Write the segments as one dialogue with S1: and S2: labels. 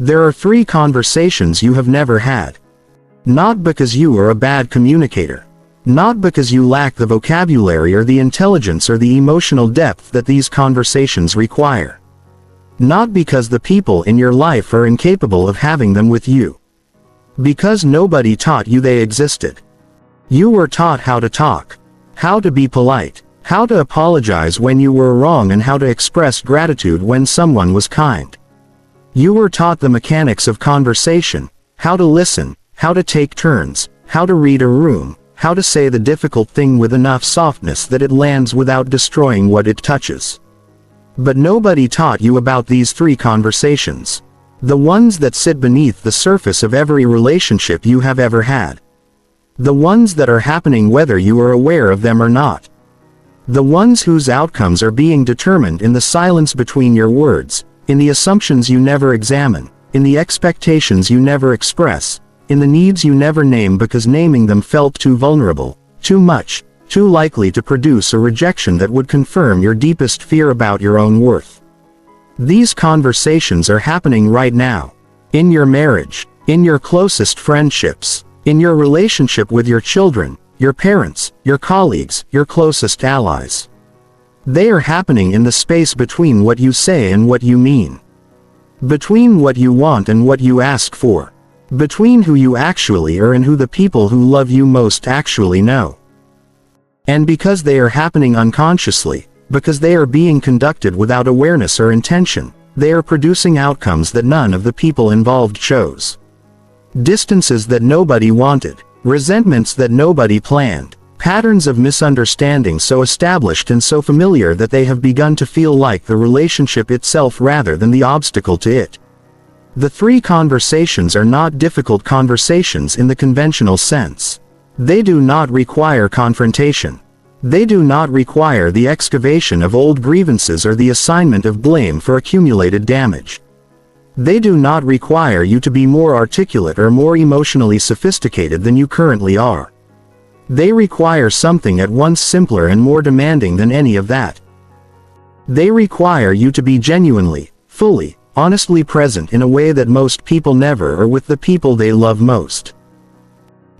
S1: There are 3 conversations you have never had. Not because you are a bad communicator. Not because you lack the vocabulary or the intelligence or the emotional depth that these conversations require. Not because the people in your life are incapable of having them with you. Because nobody taught you they existed. You were taught how to talk, how to be polite, how to apologize when you were wrong, and how to express gratitude when someone was kind. You were taught the mechanics of conversation, how to listen, how to take turns, how to read a room, how to say the difficult thing with enough softness that it lands without destroying what it touches. But nobody taught you about these 3 conversations. The ones that sit beneath the surface of every relationship you have ever had. The ones that are happening whether you are aware of them or not. The ones whose outcomes are being determined in the silence between your words, in the assumptions you never examine, in the expectations you never express, in the needs you never name because naming them felt too vulnerable, too much, too likely to produce a rejection that would confirm your deepest fear about your own worth. These conversations are happening right now. In your marriage, in your closest friendships, in your relationship with your children, your parents, your colleagues, your closest allies. They are happening in the space between what you say and what you mean. Between what you want and what you ask for. Between who you actually are and who the people who love you most actually know. And because they are happening unconsciously, because they are being conducted without awareness or intention, they are producing outcomes that none of the people involved chose. Distances that nobody wanted, resentments that nobody planned, patterns of misunderstanding so established and so familiar that they have begun to feel like the relationship itself rather than the obstacle to it. The 3 conversations are not difficult conversations in the conventional sense. They do not require confrontation. They do not require the excavation of old grievances or the assignment of blame for accumulated damage. They do not require you to be more articulate or more emotionally sophisticated than you currently are. They require something at once simpler and more demanding than any of that. They require you to be genuinely, fully, honestly present in a way that most people never are with the people they love most.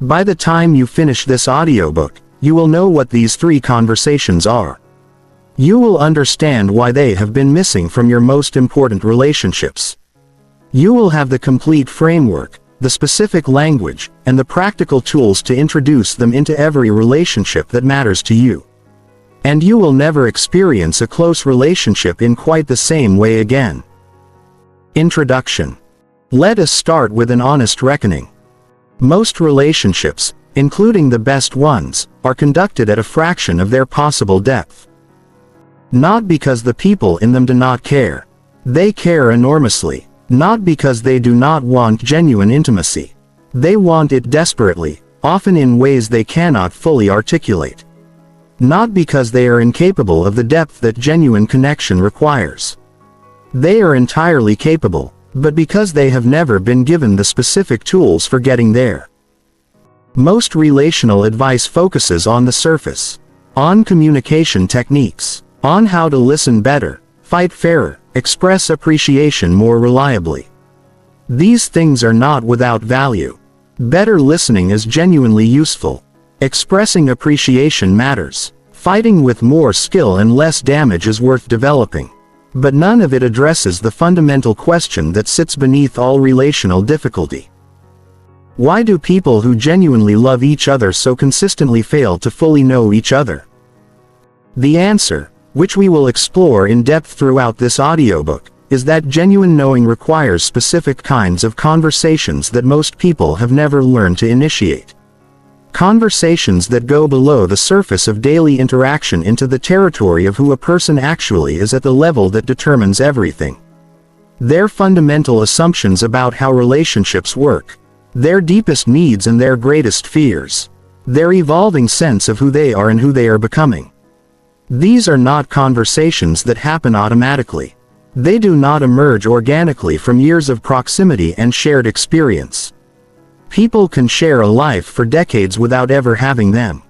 S1: By the time you finish this audiobook, you will know what these 3 conversations are. You will understand why they have been missing from your most important relationships. You will have the complete framework, the specific language, and the practical tools to introduce them into every relationship that matters to you. And you will never experience a close relationship in quite the same way again. Introduction. Let us start with an honest reckoning. Most relationships, including the best ones, are conducted at a fraction of their possible depth. Not because the people in them do not care. They care enormously. Not because they do not want genuine intimacy. They want it desperately, often in ways they cannot fully articulate. Not because they are incapable of the depth that genuine connection requires. They are entirely capable, but because they have never been given the specific tools for getting there. Most relational advice focuses on the surface, on communication techniques, on how to listen better, fight fairer, express appreciation more reliably. These things are not without value. Better listening is genuinely useful. Expressing appreciation matters. Fighting with more skill and less damage is worth developing. But none of it addresses the fundamental question that sits beneath all relational difficulty. Why do people who genuinely love each other so consistently fail to fully know each other? The answer, which we will explore in depth throughout this audiobook, is that genuine knowing requires specific kinds of conversations that most people have never learned to initiate. Conversations that go below the surface of daily interaction into the territory of who a person actually is at the level that determines everything. Their fundamental assumptions about how relationships work. Their deepest needs and their greatest fears. Their evolving sense of who they are and who they are becoming. These are not conversations that happen automatically. They do not emerge organically from years of proximity and shared experience. People can share a life for decades without ever having them.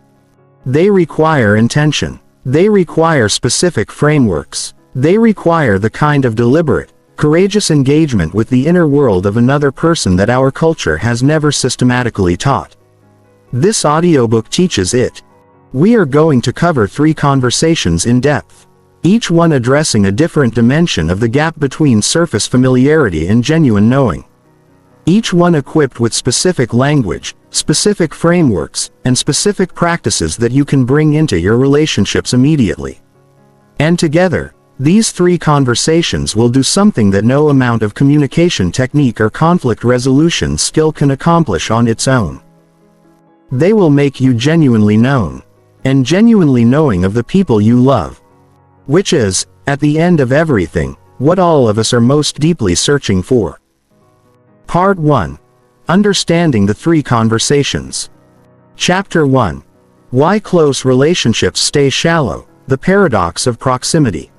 S1: They require intention. They require specific frameworks. They require the kind of deliberate, courageous engagement with the inner world of another person that our culture has never systematically taught. This audiobook teaches it. We are going to cover 3 conversations in depth, each one addressing a different dimension of the gap between surface familiarity and genuine knowing. Each one equipped with specific language, specific frameworks, and specific practices that you can bring into your relationships immediately. And together, these 3 conversations will do something that no amount of communication technique or conflict resolution skill can accomplish on its own. They will make you genuinely known, and genuinely knowing of the people you love. Which is, at the end of everything, what all of us are most deeply searching for. Part 1. Understanding the 3 conversations. Chapter 1. Why close relationships stay shallow, the paradox of proximity.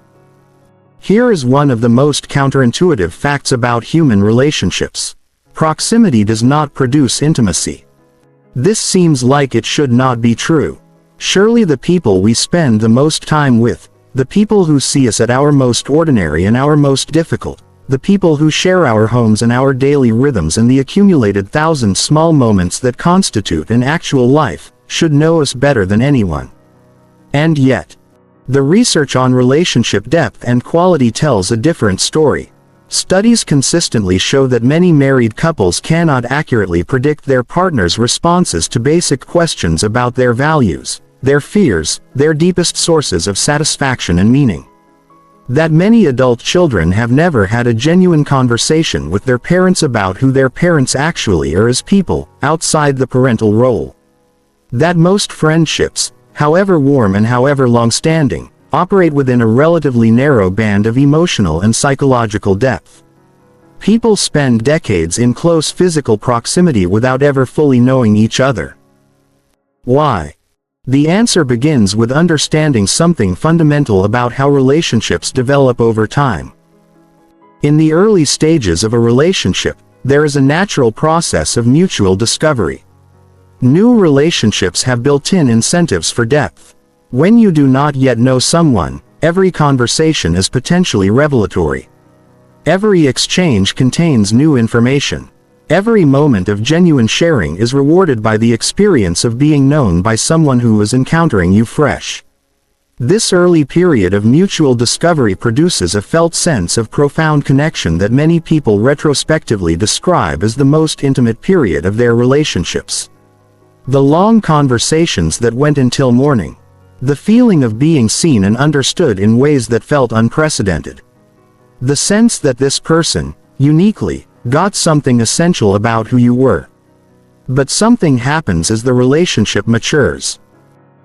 S1: Here is one of the most counterintuitive facts about human relationships. Proximity does not produce intimacy. This seems like it should not be true. Surely the people we spend the most time with, the people who see us at our most ordinary and our most difficult, the people who share our homes and our daily rhythms and the accumulated 1,000 small moments that constitute an actual life, should know us better than anyone. And yet, the research on relationship depth and quality tells a different story. Studies consistently show that many married couples cannot accurately predict their partner's responses to basic questions about their values, their fears, their deepest sources of satisfaction and meaning. That many adult children have never had a genuine conversation with their parents about who their parents actually are as people, outside the parental role. That most friendships, however warm and however long-standing, operate within a relatively narrow band of emotional and psychological depth. People spend decades in close physical proximity without ever fully knowing each other. Why? The answer begins with understanding something fundamental about how relationships develop over time. In the early stages of a relationship, there is a natural process of mutual discovery. New relationships have built-in incentives for depth. When you do not yet know someone, every conversation is potentially revelatory. Every exchange contains new information. Every moment of genuine sharing is rewarded by the experience of being known by someone who is encountering you fresh. This early period of mutual discovery produces a felt sense of profound connection that many people retrospectively describe as the most intimate period of their relationships. The long conversations that went until morning. The feeling of being seen and understood in ways that felt unprecedented. The sense that this person, uniquely, got something essential about who you were. But something happens as the relationship matures.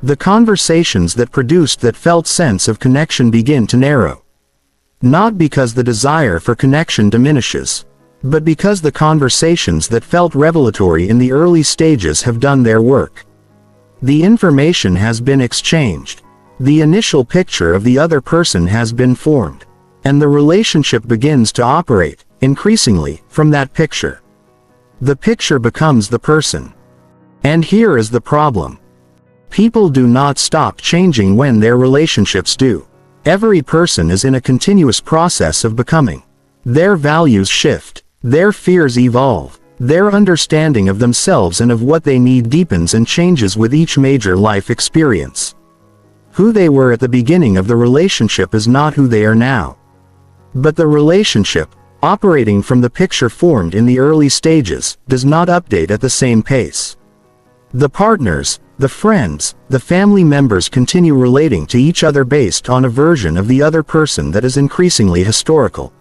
S1: The conversations that produced that felt sense of connection begin to narrow. Not because the desire for connection diminishes, but because the conversations that felt revelatory in the early stages have done their work. The information has been exchanged. The initial picture of the other person has been formed. And the relationship begins to operate, increasingly, from that picture. The picture becomes the person. And here is the problem. People do not stop changing when their relationships do. Every person is in a continuous process of becoming. Their values shift. Their fears evolve. Their understanding of themselves and of what they need deepens and changes with each major life experience. Who they were at the beginning of the relationship is not who they are now. But the relationship, operating from the picture formed in the early stages, does not update at the same pace. The partners, the friends, the family members continue relating to each other based on a version of the other person that is increasingly historical.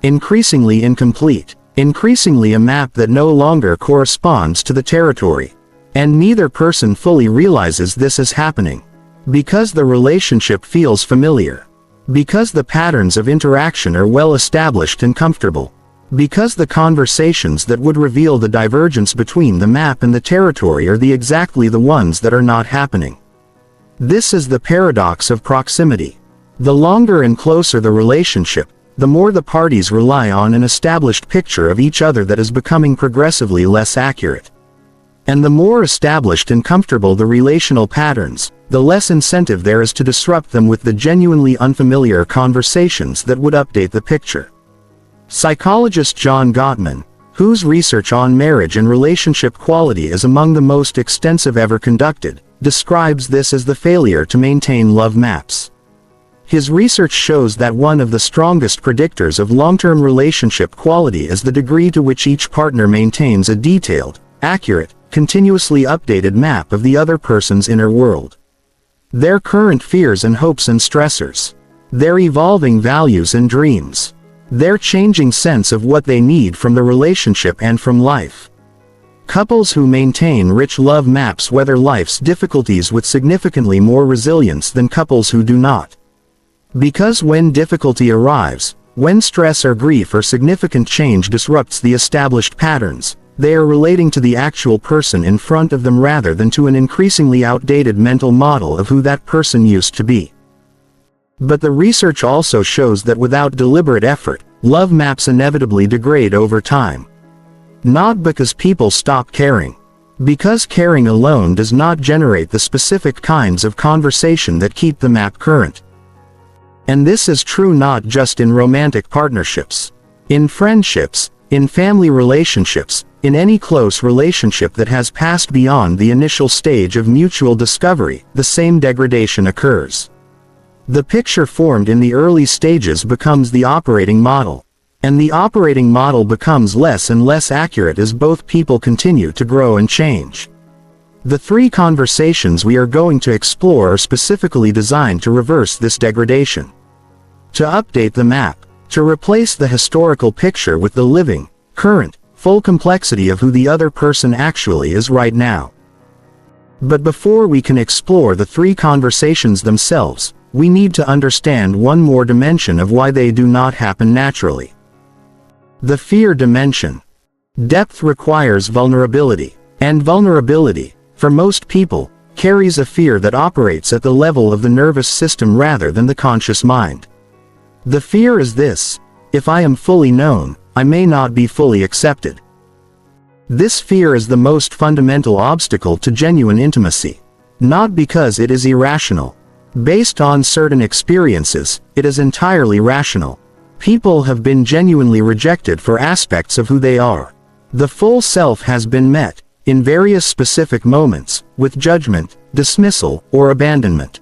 S1: Increasingly incomplete. Increasingly a map that no longer corresponds to the territory. And neither person fully realizes this is happening. Because the relationship feels familiar. Because the patterns of interaction are well established and comfortable. Because the conversations that would reveal the divergence between the map and the territory are exactly the ones that are not happening. This is the paradox of proximity. The longer and closer the relationship, the more the parties rely on an established picture of each other that is becoming progressively less accurate. And the more established and comfortable the relational patterns, the less incentive there is to disrupt them with the genuinely unfamiliar conversations that would update the picture. Psychologist John Gottman, whose research on marriage and relationship quality is among the most extensive ever conducted, describes this as the failure to maintain love maps. His research shows that one of the strongest predictors of long-term relationship quality is the degree to which each partner maintains a detailed, accurate, continuously updated map of the other person's inner world. Their current fears and hopes and stressors. Their evolving values and dreams. Their changing sense of what they need from the relationship and from life. Couples who maintain rich love maps weather life's difficulties with significantly more resilience than couples who do not. Because when difficulty arrives, when stress or grief or significant change disrupts the established patterns, they are relating to the actual person in front of them rather than to an increasingly outdated mental model of who that person used to be. But the research also shows that without deliberate effort, love maps inevitably degrade over time. Not because people stop caring. Because caring alone does not generate the specific kinds of conversation that keep the map current. And this is true not just in romantic partnerships. In friendships, in family relationships, in any close relationship that has passed beyond the initial stage of mutual discovery, the same degradation occurs. The picture formed in the early stages becomes the operating model. And the operating model becomes less and less accurate as both people continue to grow and change. The 3 conversations we are going to explore are specifically designed to reverse this degradation. To update the map, to replace the historical picture with the living, current, full complexity of who the other person actually is right now. But before we can explore the 3 conversations themselves, we need to understand one more dimension of why they do not happen naturally. The fear dimension. Depth requires vulnerability, and vulnerability, for most people, carries a fear that operates at the level of the nervous system rather than the conscious mind. The fear is this: if I am fully known, I may not be fully accepted. This fear is the most fundamental obstacle to genuine intimacy. Not because it is irrational. Based on certain experiences, it is entirely rational. People have been genuinely rejected for aspects of who they are. The full self has been met, in various specific moments, with judgment, dismissal, or abandonment.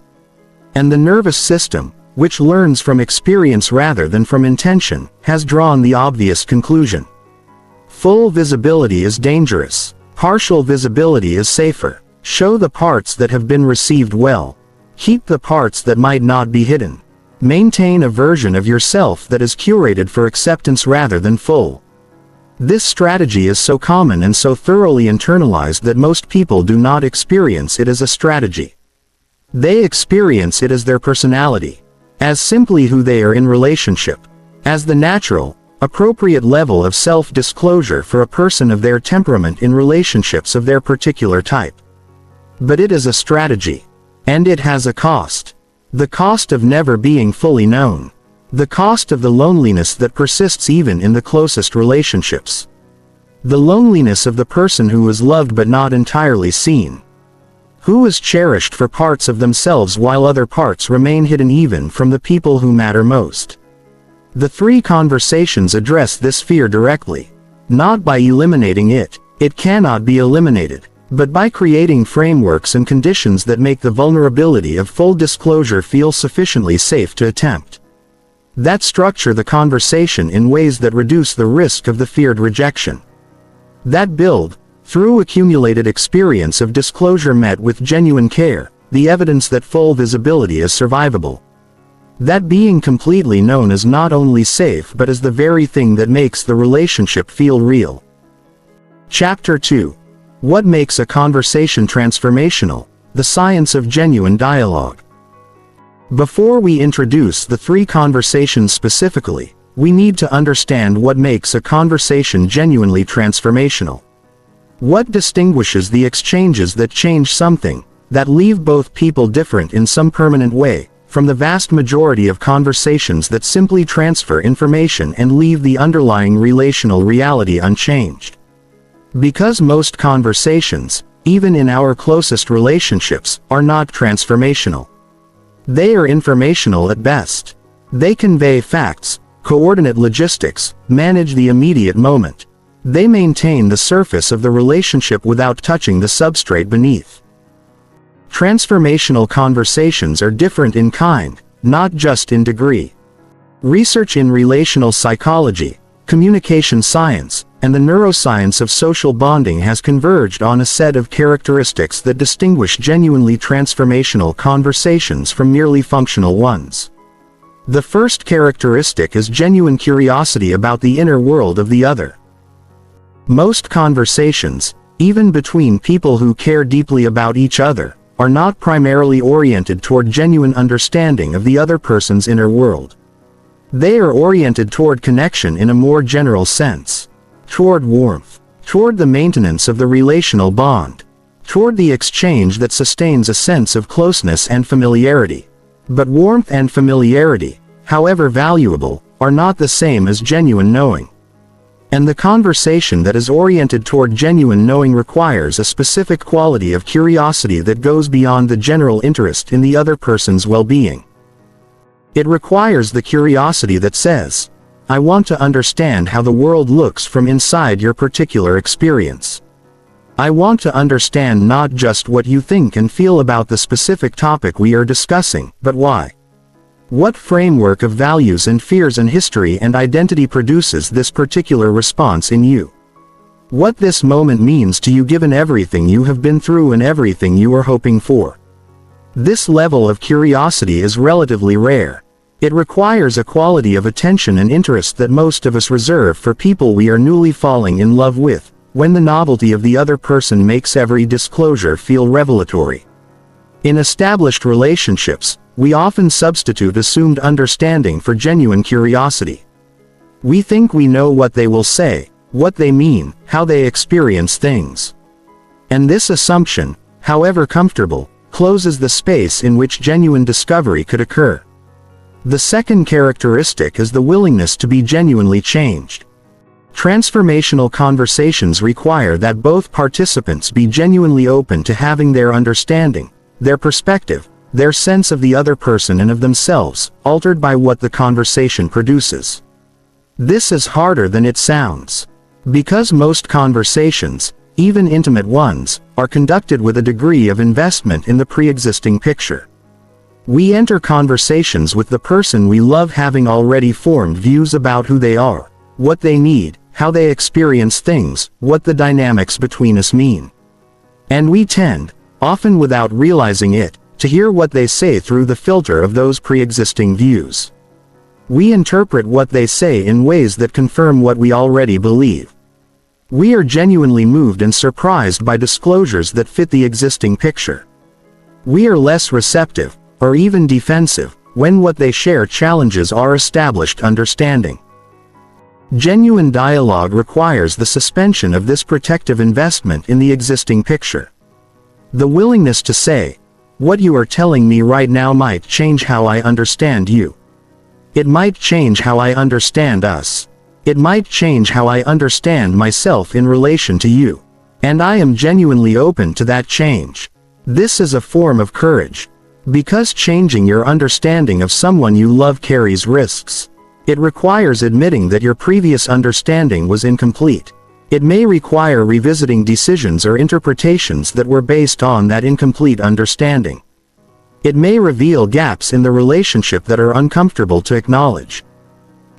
S1: And the nervous system, which learns from experience rather than from intention, has drawn the obvious conclusion. Full visibility is dangerous. Partial visibility is safer. Show the parts that have been received well. Keep the parts that might not be hidden. Maintain a version of yourself that is curated for acceptance rather than full. This strategy is so common and so thoroughly internalized that most people do not experience it as a strategy. They experience it as their personality, as simply who they are in relationship, as the natural, appropriate level of self-disclosure for a person of their temperament in relationships of their particular type. But it is a strategy. And it has a cost. The cost of never being fully known. The cost of the loneliness that persists even in the closest relationships. The loneliness of the person who is loved but not entirely seen. Who is cherished for parts of themselves while other parts remain hidden even from the people who matter most. The 3 conversations address this fear directly. Not by eliminating it. It cannot be eliminated. But by creating frameworks and conditions that make the vulnerability of full disclosure feel sufficiently safe to attempt. That structure the conversation in ways that reduce the risk of the feared rejection. That build, through accumulated experience of disclosure met with genuine care, the evidence that full visibility is survivable. That being completely known is not only safe but is the very thing that makes the relationship feel real. Chapter 2. What makes a conversation transformational? The science of genuine dialogue. Before we introduce the 3 conversations specifically, we need to understand what makes a conversation genuinely transformational. What distinguishes the exchanges that change something, that leave both people different in some permanent way, from the vast majority of conversations that simply transfer information and leave the underlying relational reality unchanged? Because most conversations, even in our closest relationships, are not transformational. They are informational at best. They convey facts, coordinate logistics, manage the immediate moment. They maintain the surface of the relationship without touching the substrate beneath. Transformational conversations are different in kind, not just in degree. Research in relational psychology, communication science, and the neuroscience of social bonding has converged on a set of characteristics that distinguish genuinely transformational conversations from merely functional ones. The first characteristic is genuine curiosity about the inner world of the other. Most conversations, even between people who care deeply about each other, are not primarily oriented toward genuine understanding of the other person's inner world. They are oriented toward connection in a more general sense, toward warmth, toward the maintenance of the relational bond, toward the exchange that sustains a sense of closeness and familiarity. But warmth and familiarity, however valuable, are not the same as genuine knowing. And the conversation that is oriented toward genuine knowing requires a specific quality of curiosity that goes beyond the general interest in the other person's well-being. It requires the curiosity that says, I want to understand how the world looks from inside your particular experience. I want to understand not just what you think and feel about the specific topic we are discussing, but why. What framework of values and fears and history and identity produces this particular response in you? What this moment means to you given everything you have been through and everything you are hoping for. This level of curiosity is relatively rare. It requires a quality of attention and interest that most of us reserve for people we are newly falling in love with, when the novelty of the other person makes every disclosure feel revelatory. In established relationships, we often substitute assumed understanding for genuine curiosity. We think we know what they will say, what they mean, how they experience things. And this assumption, however comfortable, closes the space in which genuine discovery could occur. The second characteristic is the willingness to be genuinely changed. Transformational conversations require that both participants be genuinely open to having their understanding, their perspective, their sense of the other person and of themselves, altered by what the conversation produces. This is harder than it sounds. Because most conversations, even intimate ones, are conducted with a degree of investment in the pre-existing picture. We enter conversations with the person we love having already formed views about who they are, what they need, how they experience things, what the dynamics between us mean. And we tend, often without realizing it, to hear what they say through the filter of those pre-existing views. We interpret what they say in ways that confirm what we already believe. We are genuinely moved and surprised by disclosures that fit the existing picture. We are less receptive, or even defensive, when what they share challenges our established understanding. Genuine dialogue requires the suspension of this protective investment in the existing picture. The willingness to say, what you are telling me right now might change how I understand you. It might change how I understand us. It might change how I understand myself in relation to you. And I am genuinely open to that change. This is a form of courage. Because changing your understanding of someone you love carries risks. It requires admitting that your previous understanding was incomplete. It may require revisiting decisions or interpretations that were based on that incomplete understanding. It may reveal gaps in the relationship that are uncomfortable to acknowledge.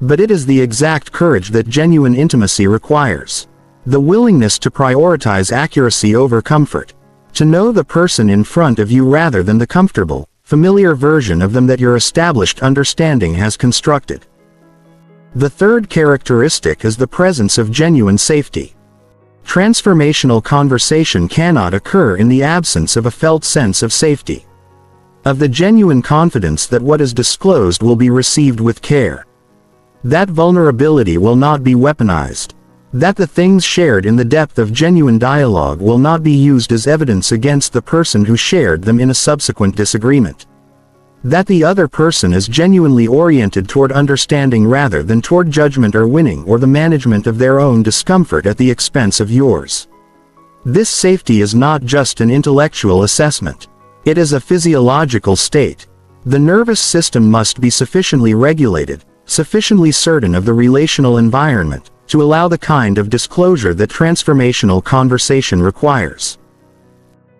S1: But it is the exact courage that genuine intimacy requires. The willingness to prioritize accuracy over comfort. To know the person in front of you rather than the comfortable, familiar version of them that your established understanding has constructed. The third characteristic is the presence of genuine safety. Transformational conversation cannot occur in the absence of a felt sense of safety. Of the genuine confidence that what is disclosed will be received with care. That vulnerability will not be weaponized. That the things shared in the depth of genuine dialogue will not be used as evidence against the person who shared them in a subsequent disagreement. That the other person is genuinely oriented toward understanding rather than toward judgment or winning or the management of their own discomfort at the expense of yours. This safety is not just an intellectual assessment. It is a physiological state. The nervous system must be sufficiently regulated, sufficiently certain of the relational environment, to allow the kind of disclosure that transformational conversation requires.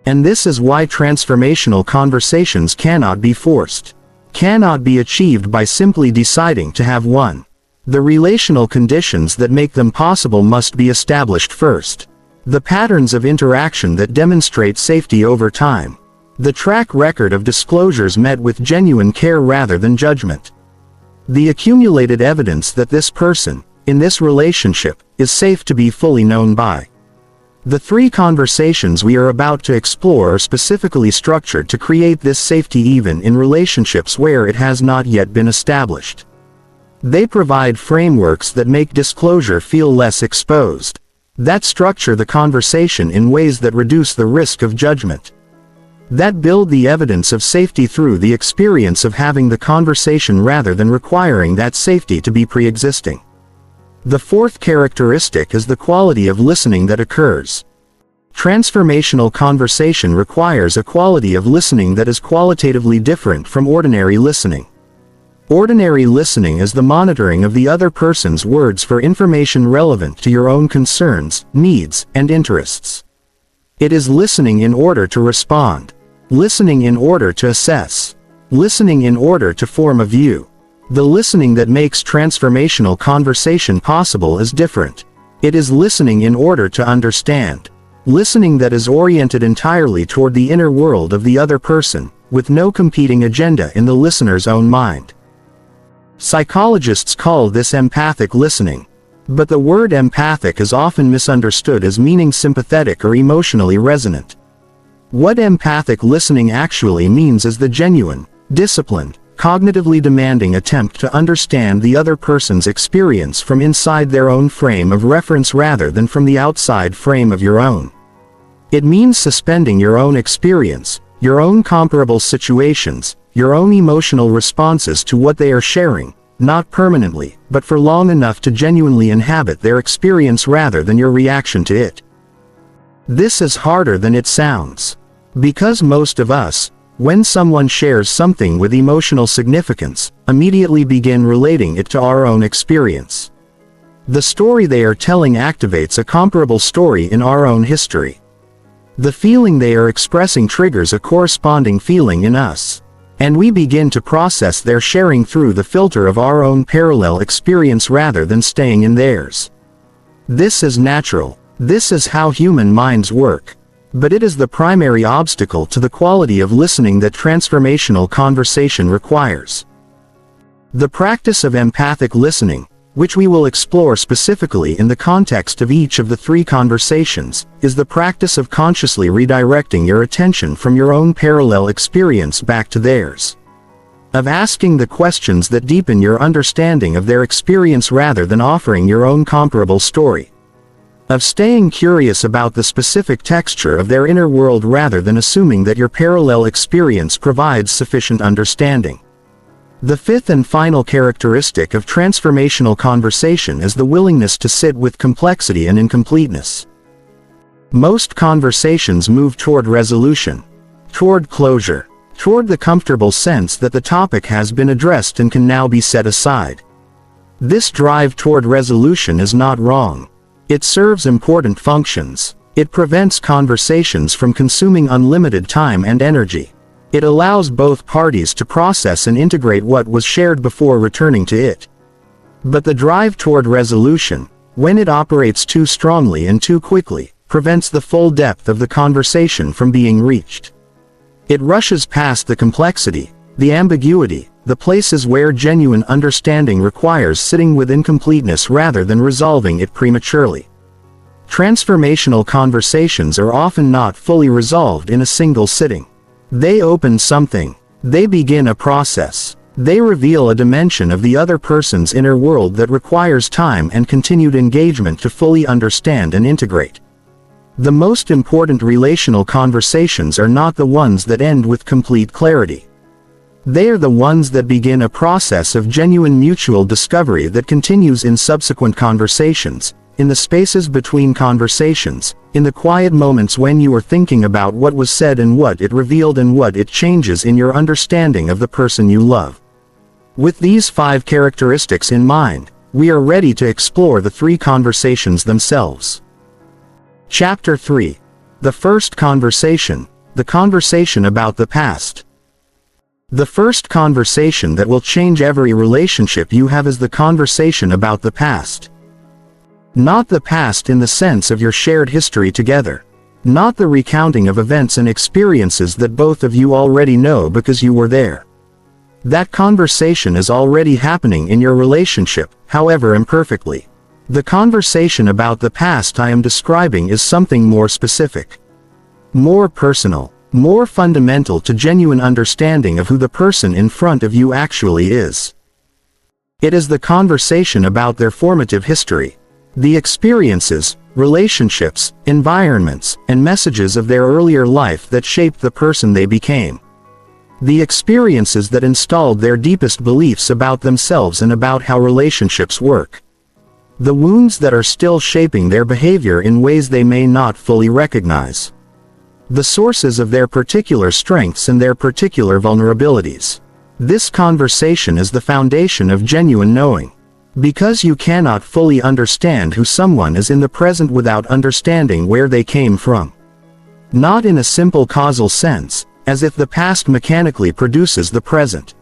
S1: And this is why transformational conversations cannot be forced, cannot be achieved by simply deciding to have one. The relational conditions that make them possible must be established first. The patterns of interaction that demonstrate safety over time. The track record of disclosures met with genuine care rather than judgment. The accumulated evidence that this person, in this relationship, is safe to be fully known by. The three conversations we are about to explore are specifically structured to create this safety even in relationships where it has not yet been established. They provide frameworks that make disclosure feel less exposed, that structure the conversation in ways that reduce the risk of judgment, that build the evidence of safety through the experience of having the conversation rather than requiring that safety to be pre-existing. The fourth characteristic is the quality of listening that occurs. Transformational conversation requires a quality of listening that is qualitatively different from ordinary listening. Ordinary listening is the monitoring of the other person's words for information relevant to your own concerns, needs, and interests. It is listening in order to respond, listening in order to assess, listening in order to form a view. The listening that makes transformational conversation possible is different. It is listening in order to understand. Listening that is oriented entirely toward the inner world of the other person, with no competing agenda in the listener's own mind. Psychologists call this empathic listening, but the word empathic is often misunderstood as meaning sympathetic or emotionally resonant. What empathic listening actually means is the genuine, disciplined, cognitively demanding attempt to understand the other person's experience from inside their own frame of reference rather than from the outside frame of your own. It means suspending your own experience, your own comparable situations, your own emotional responses to what they are sharing, not permanently, but for long enough to genuinely inhabit their experience rather than your reaction to it. This is harder than it sounds. Because most of us, when someone shares something with emotional significance, immediately begin relating it to our own experience. The story they are telling activates a comparable story in our own history. The feeling they are expressing triggers a corresponding feeling in us. And we begin to process their sharing through the filter of our own parallel experience rather than staying in theirs. This is natural. This is how human minds work. But it is the primary obstacle to the quality of listening that transformational conversation requires. The practice of empathic listening, which we will explore specifically in the context of each of the three conversations, is the practice of consciously redirecting your attention from your own parallel experience back to theirs. Of asking the questions that deepen your understanding of their experience rather than offering your own comparable story. Of staying curious about the specific texture of their inner world rather than assuming that your parallel experience provides sufficient understanding. The fifth and final characteristic of transformational conversation is the willingness to sit with complexity and incompleteness. Most conversations move toward resolution, toward closure, toward the comfortable sense that the topic has been addressed and can now be set aside. This drive toward resolution is not wrong. It serves important functions. It prevents conversations from consuming unlimited time and energy. It allows both parties to process and integrate what was shared before returning to it. But the drive toward resolution, when it operates too strongly and too quickly, prevents the full depth of the conversation from being reached. It rushes past the complexity, the ambiguity, the places where genuine understanding requires sitting with incompleteness rather than resolving it prematurely. Transformational conversations are often not fully resolved in a single sitting. They open something. They begin a process. They reveal a dimension of the other person's inner world that requires time and continued engagement to fully understand and integrate. The most important relational conversations are not the ones that end with complete clarity. They are the ones that begin a process of genuine mutual discovery that continues in subsequent conversations, in the spaces between conversations, in the quiet moments when you are thinking about what was said and what it revealed and what it changes in your understanding of the person you love. With these 5 characteristics in mind, we are ready to explore the 3 conversations themselves. Chapter 3. The first conversation, the conversation about the past. The first conversation that will change every relationship you have is the conversation about the past. Not the past in the sense of your shared history together. Not the recounting of events and experiences that both of you already know because you were there. That conversation is already happening in your relationship, however imperfectly. The conversation about the past I am describing is something more specific. More personal, more fundamental to genuine understanding of who the person in front of you actually is. It is the conversation about their formative history. The experiences, relationships, environments, and messages of their earlier life that shaped the person they became. The experiences that installed their deepest beliefs about themselves and about how relationships work. The wounds that are still shaping their behavior in ways they may not fully recognize. The sources of their particular strengths and their particular vulnerabilities. This conversation is the foundation of genuine knowing. Because you cannot fully understand who someone is in the present without understanding where they came from. Not in a simple causal sense, as if the past mechanically produces the present.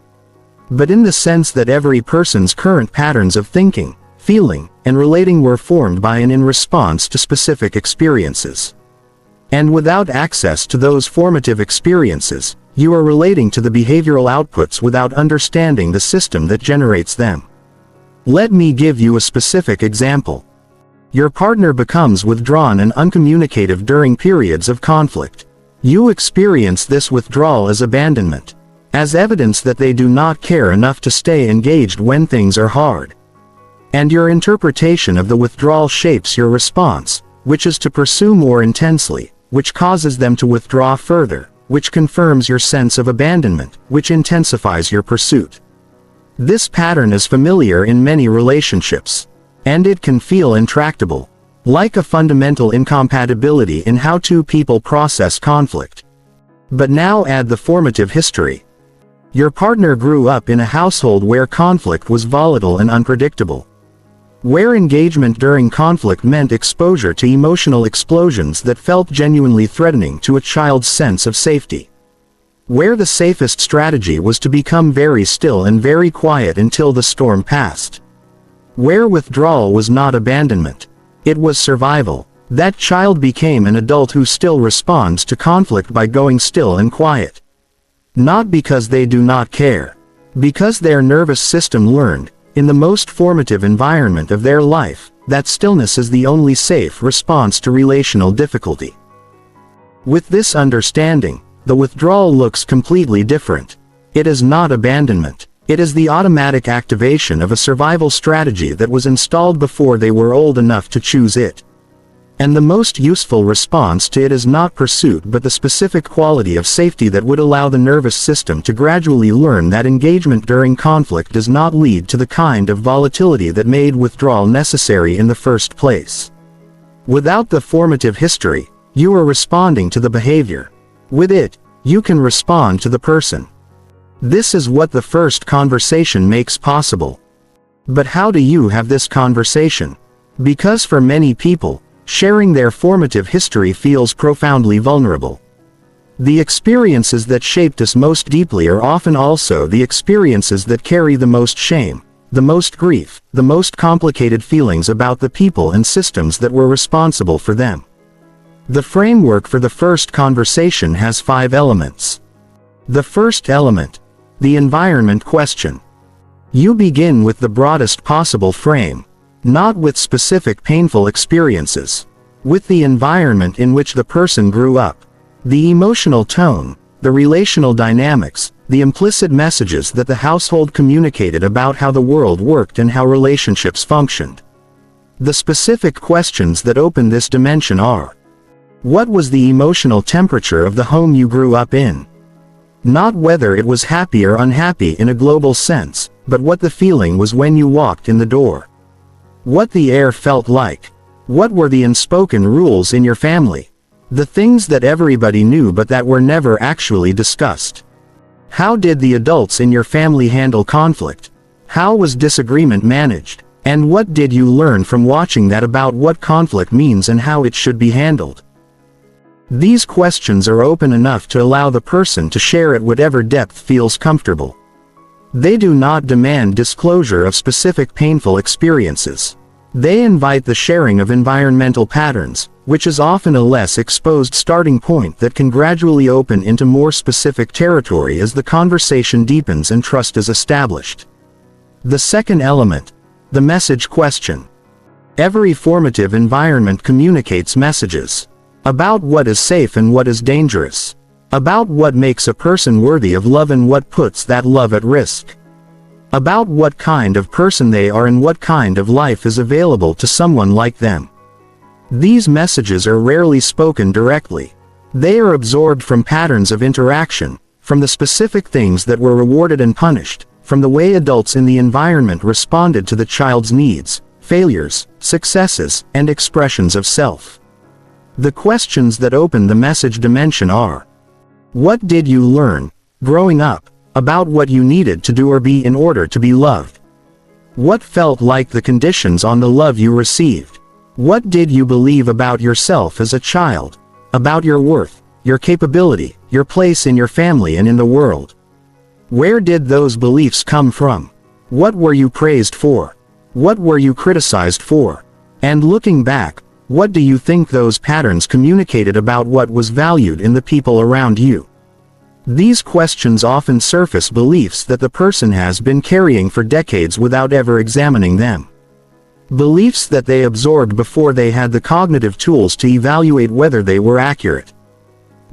S1: But in the sense that every person's current patterns of thinking, feeling, and relating were formed by and in response to specific experiences. And without access to those formative experiences, you are relating to the behavioral outputs without understanding the system that generates them. Let me give you a specific example. Your partner becomes withdrawn and uncommunicative during periods of conflict. You experience this withdrawal as abandonment, as evidence that they do not care enough to stay engaged when things are hard. And your interpretation of the withdrawal shapes your response, which is to pursue more intensely, which causes them to withdraw further, which confirms your sense of abandonment, which intensifies your pursuit. This pattern is familiar in many relationships, and it can feel intractable, like a fundamental incompatibility in how 2 people process conflict. But now add the formative history. Your partner grew up in a household where conflict was volatile and unpredictable. Where engagement during conflict meant exposure to emotional explosions that felt genuinely threatening to a child's sense of safety. Where the safest strategy was to become very still and very quiet until the storm passed. Where withdrawal was not abandonment. It was survival. That child became an adult who still responds to conflict by going still and quiet. Not because they do not care. Because their nervous system learned, in the most formative environment of their life, that stillness is the only safe response to relational difficulty. With this understanding, the withdrawal looks completely different. It is not abandonment. It is the automatic activation of a survival strategy that was installed before they were old enough to choose it. And the most useful response to it is not pursuit but the specific quality of safety that would allow the nervous system to gradually learn that engagement during conflict does not lead to the kind of volatility that made withdrawal necessary in the first place. Without the formative history, you are responding to the behavior. With it, you can respond to the person. This is what the first conversation makes possible. But how do you have this conversation? Because for many people, sharing their formative history feels profoundly vulnerable. The experiences that shaped us most deeply are often also the experiences that carry the most shame, the most grief, the most complicated feelings about the people and systems that were responsible for them. The framework for the first conversation has 5 elements. The first element, the environment question. You begin with the broadest possible frame, not with specific painful experiences, with the environment in which the person grew up, the emotional tone, the relational dynamics, the implicit messages that the household communicated about how the world worked and how relationships functioned. The specific questions that open this dimension are: what was the emotional temperature of the home you grew up in? Not whether it was happy or unhappy in a global sense, but what the feeling was when you walked in the door. What the air felt like. What were the unspoken rules in your family? The things that everybody knew but that were never actually discussed. How did the adults in your family handle conflict? How was disagreement managed? And what did you learn from watching that about what conflict means and how it should be handled? These questions are open enough to allow the person to share at whatever depth feels comfortable. They do not demand disclosure of specific painful experiences. They invite the sharing of environmental patterns, which is often a less exposed starting point that can gradually open into more specific territory as the conversation deepens and trust is established. The second element, the message question. Every formative environment communicates messages about what is safe and what is dangerous, about what makes a person worthy of love and what puts that love at risk, about what kind of person they are and what kind of life is available to someone like them. These messages are rarely spoken directly. They are absorbed from patterns of interaction, from the specific things that were rewarded and punished, from the way adults in the environment responded to the child's needs, failures, successes, and expressions of self. The questions that open the message dimension are: what did you learn, growing up, about what you needed to do or be in order to be loved? What felt like the conditions on the love you received? What did you believe about yourself as a child? About your worth, your capability, your place in your family and in the world? Where did those beliefs come from? What were you praised for? What were you criticized for? And looking back, what do you think those patterns communicated about what was valued in the people around you? These questions often surface beliefs that the person has been carrying for decades without ever examining them. Beliefs that they absorbed before they had the cognitive tools to evaluate whether they were accurate.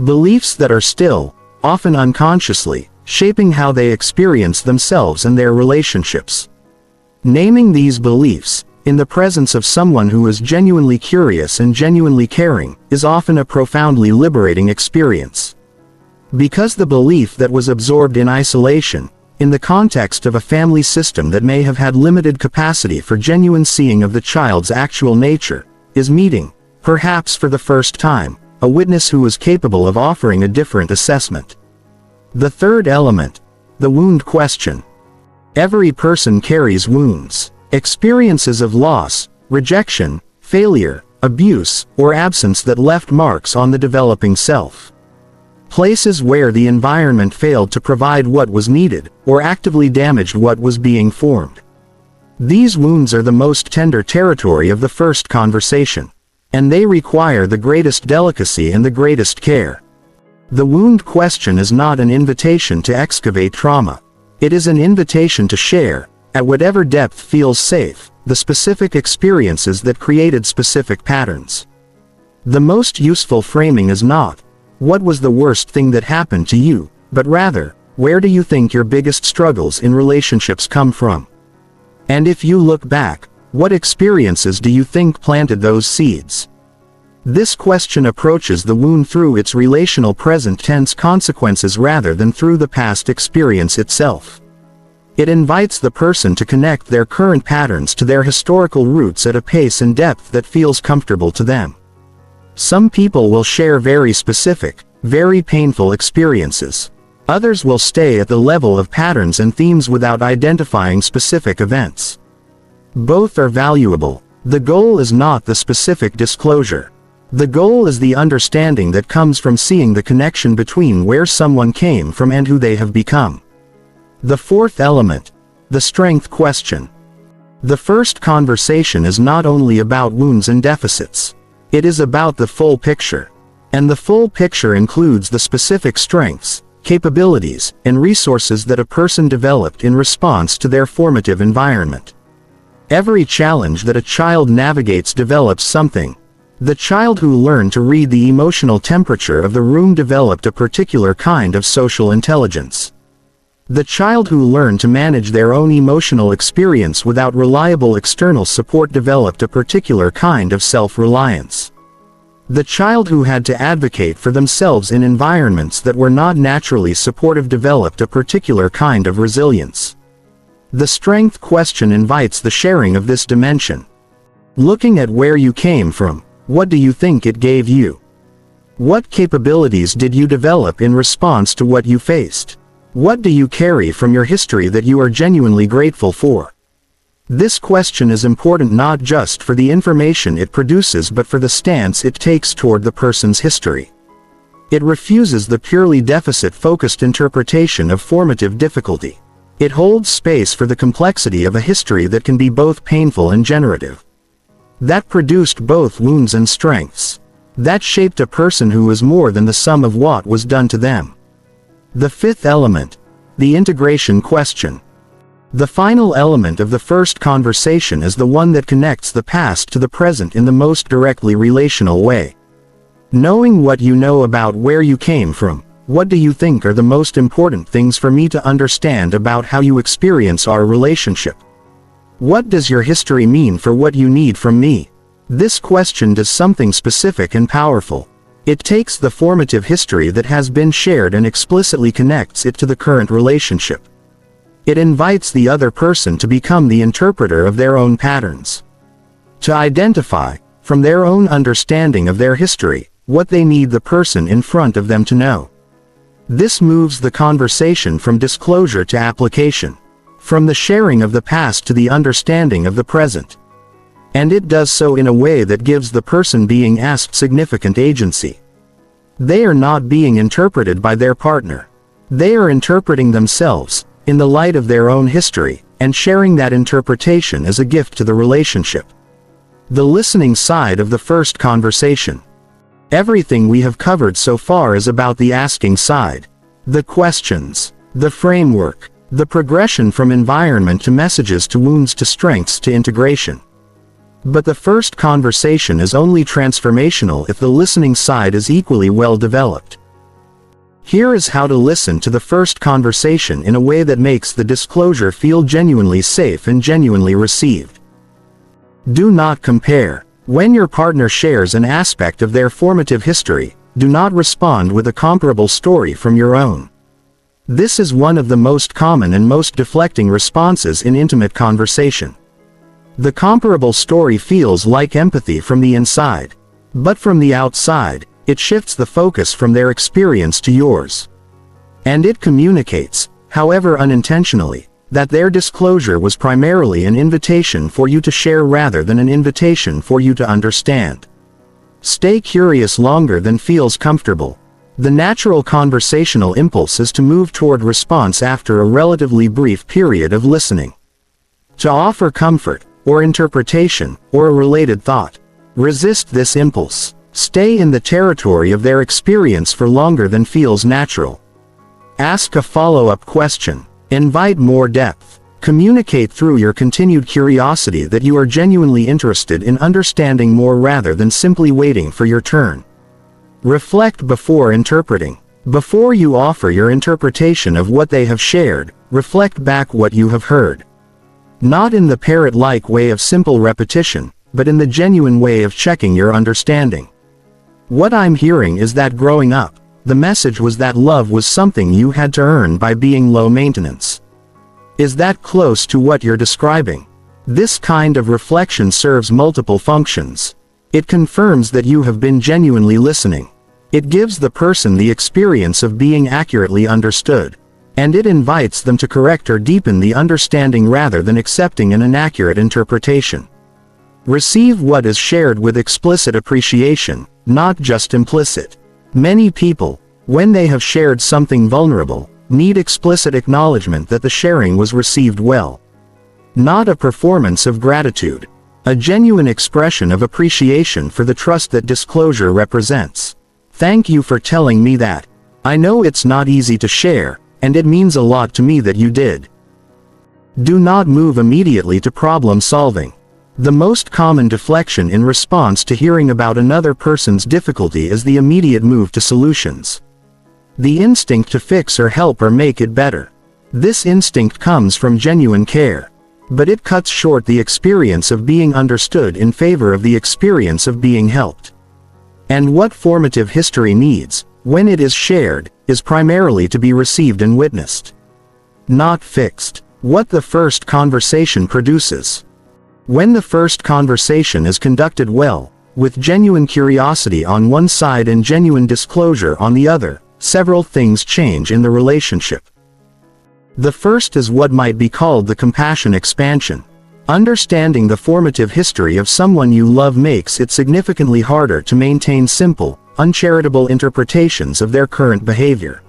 S1: Beliefs that are still, often unconsciously, shaping how they experience themselves and their relationships. Naming these beliefs, in the presence of someone who is genuinely curious and genuinely caring, is often a profoundly liberating experience. Because the belief that was absorbed in isolation, in the context of a family system that may have had limited capacity for genuine seeing of the child's actual nature, is meeting, perhaps for the first time, a witness who is capable of offering a different assessment. The third element, the wound question. Every person carries wounds. Experiences of loss, rejection, failure, abuse, or absence that left marks on the developing self. Places where the environment failed to provide what was needed, or actively damaged what was being formed. These wounds are the most tender territory of the first conversation, and they require the greatest delicacy and the greatest care. The wound question is not an invitation to excavate trauma. It is an invitation to share, at whatever depth feels safe, the specific experiences that created specific patterns. The most useful framing is not, what was the worst thing that happened to you, but rather, where do you think your biggest struggles in relationships come from? And if you look back, what experiences do you think planted those seeds? This question approaches the wound through its relational present tense consequences rather than through the past experience itself. It invites the person to connect their current patterns to their historical roots at a pace and depth that feels comfortable to them. Some people will share very specific, very painful experiences. Others will stay at the level of patterns and themes without identifying specific events. Both are valuable. The goal is not the specific disclosure. The goal is the understanding that comes from seeing the connection between where someone came from and who they have become. The fourth element, the strength question. The first conversation is not only about wounds and deficits. It is about the full picture. And the full picture includes the specific strengths, capabilities, and resources that a person developed in response to their formative environment. Every challenge that a child navigates develops something. The child who learned to read the emotional temperature of the room developed a particular kind of social intelligence. The child who learned to manage their own emotional experience without reliable external support developed a particular kind of self-reliance. The child who had to advocate for themselves in environments that were not naturally supportive developed a particular kind of resilience. The strength question invites the sharing of this dimension. Looking at where you came from, what do you think it gave you? What capabilities did you develop in response to what you faced? What do you carry from your history that you are genuinely grateful for? This question is important not just for the information it produces but for the stance it takes toward the person's history. It refuses the purely deficit-focused interpretation of formative difficulty. It holds space for the complexity of a history that can be both painful and generative. That produced both wounds and strengths. That shaped a person who was more than the sum of what was done to them. The fifth element. The integration question. The final element of the first conversation is the one that connects the past to the present in the most directly relational way. Knowing what you know about where you came from, what do you think are the most important things for me to understand about how you experience our relationship? What does your history mean for what you need from me? This question does something specific and powerful. It takes the formative history that has been shared and explicitly connects it to the current relationship. It invites the other person to become the interpreter of their own patterns. To identify, from their own understanding of their history, what they need the person in front of them to know. This moves the conversation from disclosure to application, from the sharing of the past to the understanding of the present. And it does so in a way that gives the person being asked significant agency. They are not being interpreted by their partner. They are interpreting themselves, in the light of their own history, and sharing that interpretation as a gift to the relationship. The listening side of the first conversation. Everything we have covered so far is about the asking side. The questions, the framework, the progression from environment to messages to wounds to strengths to integration. But the first conversation is only transformational if the listening side is equally well developed. Here is how to listen to the first conversation in a way that makes the disclosure feel genuinely safe and genuinely received. Do not compare. When your partner shares an aspect of their formative history, do not respond with a comparable story from your own. This is one of the most common and most deflecting responses in intimate conversation. The comparable story feels like empathy from the inside. But from the outside, it shifts the focus from their experience to yours. And it communicates, however unintentionally, that their disclosure was primarily an invitation for you to share rather than an invitation for you to understand. Stay curious longer than feels comfortable. The natural conversational impulse is to move toward response after a relatively brief period of listening. To offer comfort, or interpretation, or a related thought. Resist this impulse. Stay in the territory of their experience for longer than feels natural. Ask a follow-up question. Invite more depth. Communicate through your continued curiosity that you are genuinely interested in understanding more rather than simply waiting for your turn. Reflect before interpreting. Before you offer your interpretation of what they have shared, reflect back what you have heard. Not in the parrot-like way of simple repetition, but in the genuine way of checking your understanding. What I'm hearing is that growing up, the message was that love was something you had to earn by being low maintenance. Is that close to what you're describing? This kind of reflection serves multiple functions. It confirms that you have been genuinely listening. It gives the person the experience of being accurately understood. And it invites them to correct or deepen the understanding rather than accepting an inaccurate interpretation. Receive what is shared with explicit appreciation, not just implicit. Many people, when they have shared something vulnerable, need explicit acknowledgement that the sharing was received well. Not a performance of gratitude. A genuine expression of appreciation for the trust that disclosure represents. Thank you for telling me that. I know it's not easy to share, and it means a lot to me that you did. Do not move immediately to problem solving. The most common deflection in response to hearing about another person's difficulty is the immediate move to solutions. The instinct to fix or help or make it better. This instinct comes from genuine care. But it cuts short the experience of being understood in favor of the experience of being helped. And what formative history needs, when it is shared, is primarily to be received and witnessed. Not fixed. What the first conversation produces. When the first conversation is conducted well, with genuine curiosity on one side and genuine disclosure on the other, several things change in the relationship. The first is what might be called the compassion expansion. Understanding the formative history of someone you love makes it significantly harder to maintain simple, uncharitable interpretations of their current behavior.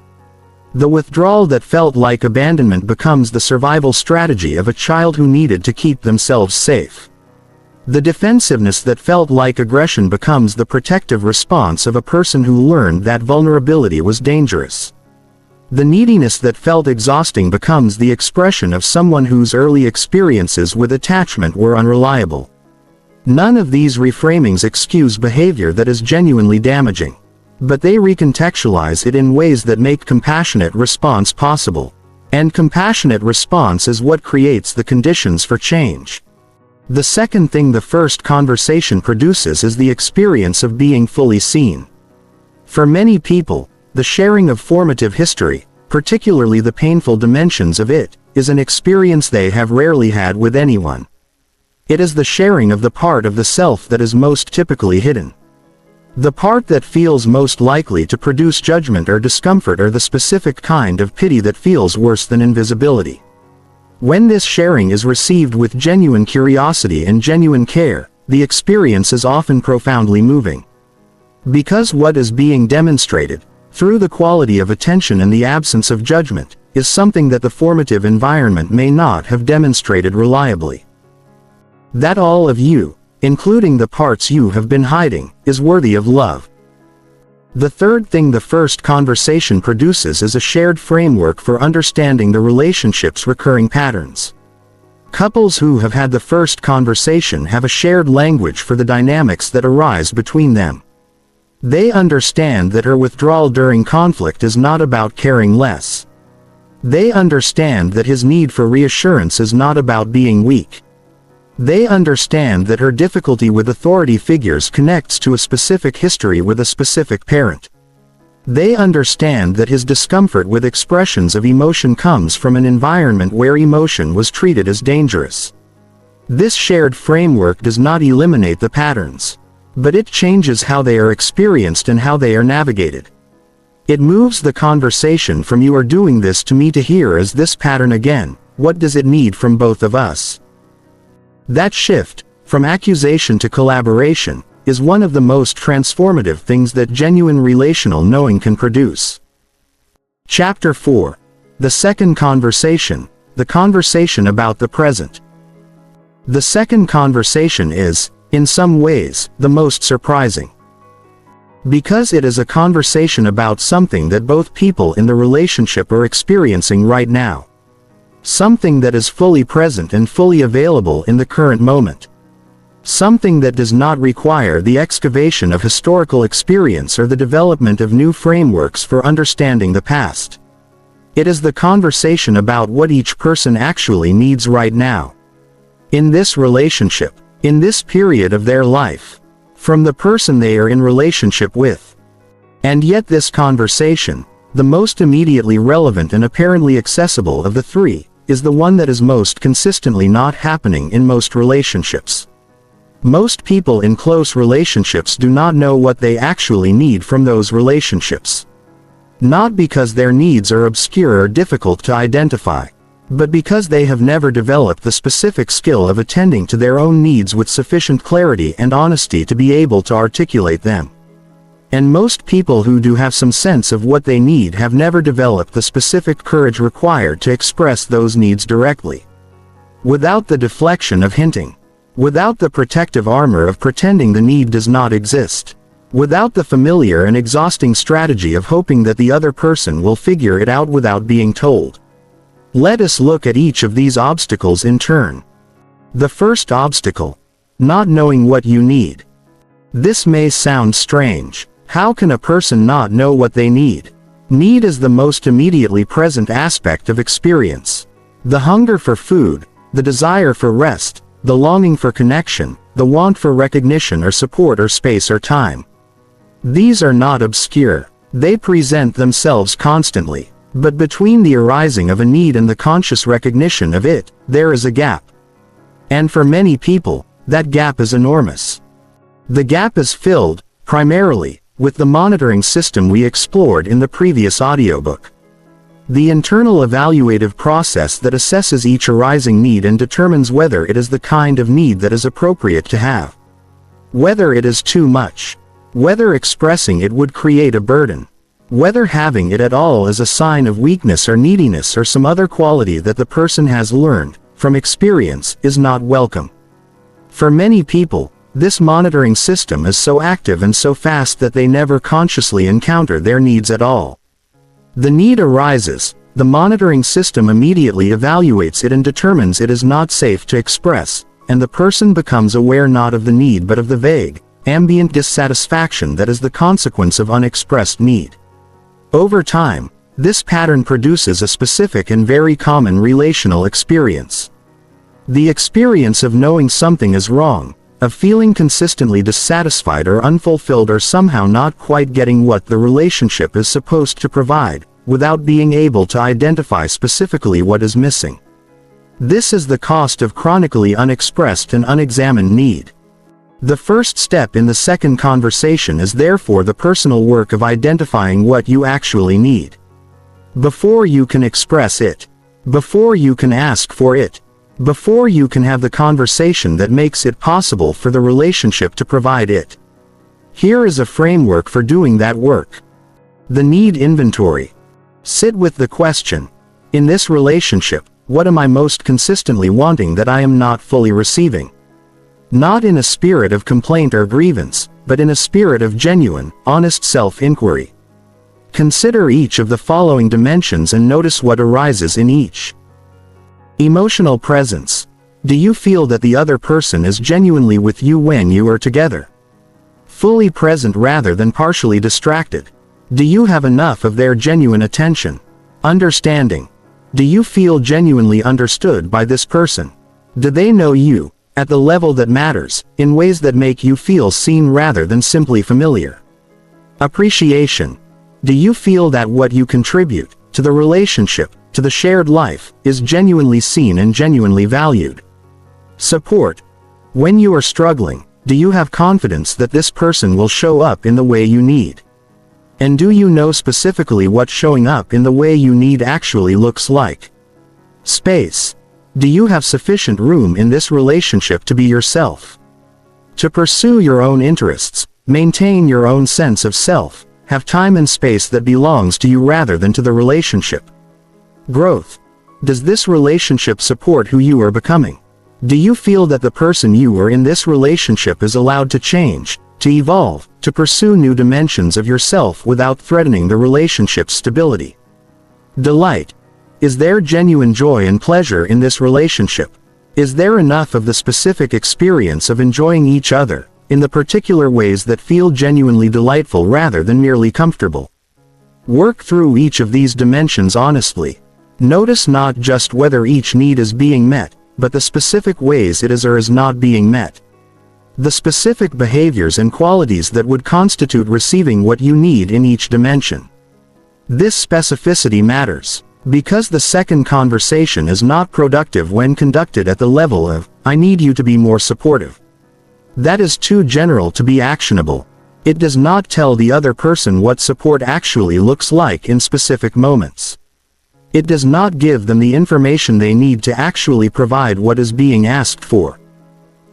S1: The withdrawal that felt like abandonment becomes the survival strategy of a child who needed to keep themselves safe. The defensiveness that felt like aggression becomes the protective response of a person who learned that vulnerability was dangerous. The neediness that felt exhausting becomes the expression of someone whose early experiences with attachment were unreliable. None of these reframings excuse behavior that is genuinely damaging, but they recontextualize it in ways that make compassionate response possible. And compassionate response is what creates the conditions for change. The second thing the first conversation produces is the experience of being fully seen. For many people, the sharing of formative history, particularly the painful dimensions of it, is an experience they have rarely had with anyone. It is the sharing of the part of the self that is most typically hidden. The part that feels most likely to produce judgment or discomfort, or the specific kind of pity that feels worse than invisibility. When this sharing is received with genuine curiosity and genuine care, the experience is often profoundly moving. Because what is being demonstrated, through the quality of attention and the absence of judgment, is something that the formative environment may not have demonstrated reliably. That all of you, including the parts you have been hiding, is worthy of love. The third thing the first conversation produces is a shared framework for understanding the relationship's recurring patterns. Couples who have had the first conversation have a shared language for the dynamics that arise between them. They understand that her withdrawal during conflict is not about caring less. They understand that his need for reassurance is not about being weak. They understand that her difficulty with authority figures connects to a specific history with a specific parent. They understand that his discomfort with expressions of emotion comes from an environment where emotion was treated as dangerous. This shared framework does not eliminate the patterns, but it changes how they are experienced and how they are navigated. It moves the conversation from "you are doing this to me" to "here is this pattern again, what does it need from both of us?" That shift, from accusation to collaboration, is one of the most transformative things that genuine relational knowing can produce. Chapter 4. The second conversation, the conversation about the present. The second conversation is, in some ways, the most surprising. Because it is a conversation about something that both people in the relationship are experiencing right now. Something that is fully present and fully available in the current moment. Something that does not require the excavation of historical experience or the development of new frameworks for understanding the past. It is the conversation about what each person actually needs right now. In this relationship, in this period of their life, from the person they are in relationship with. And yet this conversation, the most immediately relevant and apparently accessible of the three, is the one that is most consistently not happening in most relationships. Most people in close relationships do not know what they actually need from those relationships. Not because their needs are obscure or difficult to identify, but because they have never developed the specific skill of attending to their own needs with sufficient clarity and honesty to be able to articulate them. And most people who do have some sense of what they need have never developed the specific courage required to express those needs directly. Without the deflection of hinting. Without the protective armor of pretending the need does not exist. Without the familiar and exhausting strategy of hoping that the other person will figure it out without being told. Let us look at each of these obstacles in turn. The first obstacle. Not knowing what you need. This may sound strange. How can a person not know what they need? Need is the most immediately present aspect of experience. The hunger for food, the desire for rest, the longing for connection, the want for recognition or support or space or time. These are not obscure. They present themselves constantly. But between the arising of a need and the conscious recognition of it, there is a gap. And for many people, that gap is enormous. The gap is filled, primarily, with the monitoring system we explored in the previous audiobook. The internal evaluative process that assesses each arising need and determines whether it is the kind of need that is appropriate to have. Whether it is too much. Whether expressing it would create a burden. Whether having it at all is a sign of weakness or neediness or some other quality that the person has learned, from experience, is not welcome. For many people, this monitoring system is so active and so fast that they never consciously encounter their needs at all. The need arises, the monitoring system immediately evaluates it and determines it is not safe to express, and the person becomes aware not of the need but of the vague, ambient dissatisfaction that is the consequence of unexpressed need. Over time, this pattern produces a specific and very common relational experience. The experience of knowing something is wrong, of feeling consistently dissatisfied or unfulfilled or somehow not quite getting what the relationship is supposed to provide, without being able to identify specifically what is missing. This is the cost of chronically unexpressed and unexamined need. The first step in the second conversation is therefore the personal work of identifying what you actually need. Before you can express it, before you can ask for it, before you can have the conversation that makes it possible for the relationship to provide it. Here is a framework for doing that work. The need inventory. Sit with the question, in this relationship, what am I most consistently wanting that I am not fully receiving? Not in a spirit of complaint or grievance, but in a spirit of genuine, honest self-inquiry. Consider each of the following dimensions and notice what arises in each. Emotional presence. Do you feel that the other person is genuinely with you when you are together? Fully present rather than partially distracted. Do you have enough of their genuine attention? Understanding. Do you feel genuinely understood by this person? Do they know you, at the level that matters, in ways that make you feel seen rather than simply familiar? Appreciation. Do you feel that what you contribute to the relationship, to the shared life, is genuinely seen and genuinely valued? Support. When you are struggling, do you have confidence that this person will show up in the way you need? And do you know specifically what showing up in the way you need actually looks like? Space. Do you have sufficient room in this relationship to be yourself? To pursue your own interests, maintain your own sense of self, have time and space that belongs to you rather than to the relationship. Growth. Does this relationship support who you are becoming? Do you feel that the person you are in this relationship is allowed to change, to evolve, to pursue new dimensions of yourself without threatening the relationship's stability? Delight. Is there genuine joy and pleasure in this relationship? Is there enough of the specific experience of enjoying each other, in the particular ways that feel genuinely delightful rather than merely comfortable? Work through each of these dimensions honestly. Notice not just whether each need is being met, but the specific ways it is or is not being met. The specific behaviors and qualities that would constitute receiving what you need in each dimension. This specificity matters, because the second conversation is not productive when conducted at the level of, I need you to be more supportive. That is too general to be actionable. It does not tell the other person what support actually looks like in specific moments. It does not give them the information they need to actually provide what is being asked for.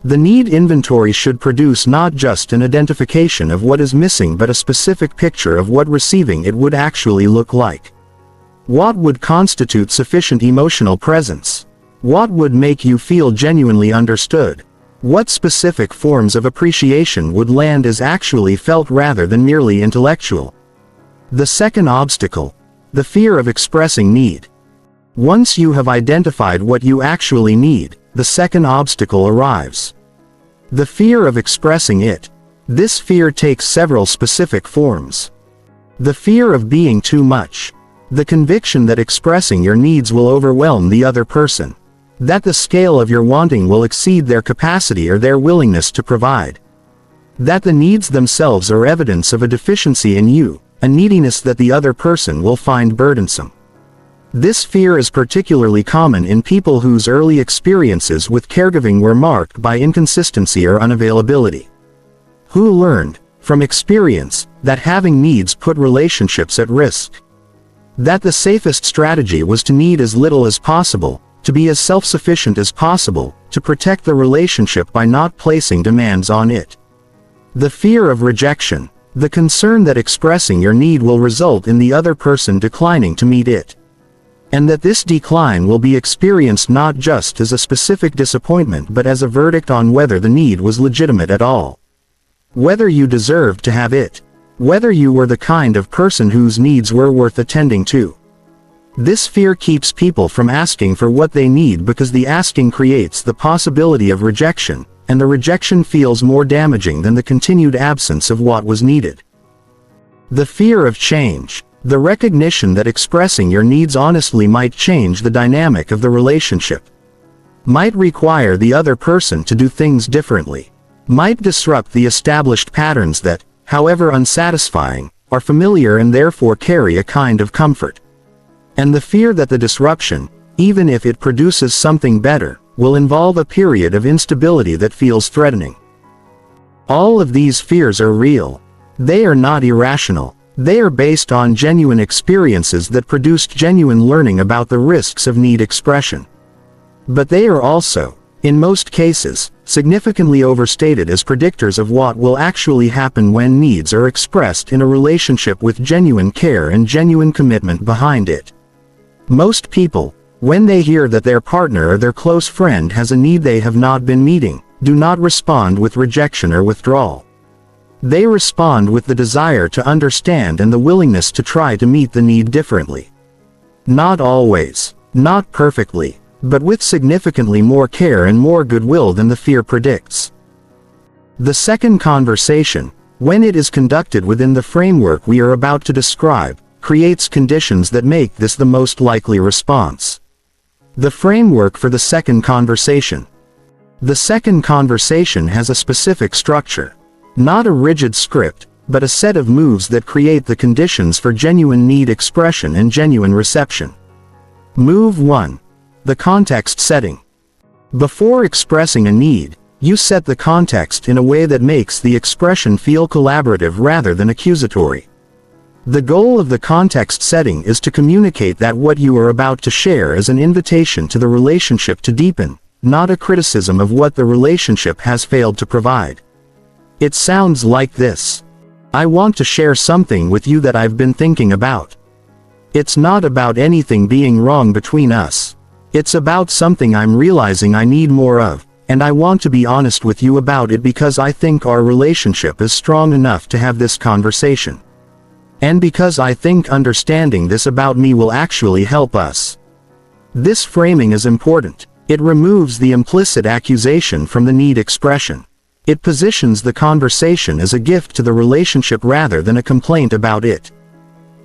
S1: The need inventory should produce not just an identification of what is missing but a specific picture of what receiving it would actually look like. What would constitute sufficient emotional presence? What would make you feel genuinely understood? What specific forms of appreciation would land as actually felt rather than merely intellectual? The second obstacle. The fear of expressing need. Once you have identified what you actually need, the second obstacle arrives. The fear of expressing it. This fear takes several specific forms. The fear of being too much. The conviction that expressing your needs will overwhelm the other person. That the scale of your wanting will exceed their capacity or their willingness to provide. That the needs themselves are evidence of a deficiency in you, a neediness that the other person will find burdensome. This fear is particularly common in people whose early experiences with caregiving were marked by inconsistency or unavailability. Who learned, from experience, that having needs put relationships at risk. That the safest strategy was to need as little as possible, to be as self-sufficient as possible, to protect the relationship by not placing demands on it. The fear of rejection, the concern that expressing your need will result in the other person declining to meet it. And that this decline will be experienced not just as a specific disappointment but as a verdict on whether the need was legitimate at all. Whether you deserved to have it. Whether you were the kind of person whose needs were worth attending to. This fear keeps people from asking for what they need because the asking creates the possibility of rejection, and the rejection feels more damaging than the continued absence of what was needed. The fear of change. The recognition that expressing your needs honestly might change the dynamic of the relationship. Might require the other person to do things differently. Might disrupt the established patterns that, however unsatisfying, are familiar and therefore carry a kind of comfort. And the fear that the disruption, even if it produces something better, will involve a period of instability that feels threatening. All of these fears are real. They are not irrational. They are based on genuine experiences that produced genuine learning about the risks of need expression. But they are also, in most cases, significantly overstated as predictors of what will actually happen when needs are expressed in a relationship with genuine care and genuine commitment behind it. Most people, when they hear that their partner or their close friend has a need they have not been meeting, do not respond with rejection or withdrawal. They respond with the desire to understand and the willingness to try to meet the need differently. Not always, not perfectly, but with significantly more care and more goodwill than the fear predicts. The second conversation, when it is conducted within the framework we are about to describe, creates conditions that make this the most likely response. The framework for the second conversation. The second conversation has a specific structure. Not a rigid script, but a set of moves that create the conditions for genuine need expression and genuine reception. Move 1. The context setting. Before expressing a need, you set the context in a way that makes the expression feel collaborative rather than accusatory. The goal of the context setting is to communicate that what you are about to share is an invitation to the relationship to deepen, not a criticism of what the relationship has failed to provide. It sounds like this. I want to share something with you that I've been thinking about. It's not about anything being wrong between us. It's about something I'm realizing I need more of, and I want to be honest with you about it because I think our relationship is strong enough to have this conversation. And because I think understanding this about me will actually help us. This framing is important. It removes the implicit accusation from the need expression. It positions the conversation as a gift to the relationship rather than a complaint about it.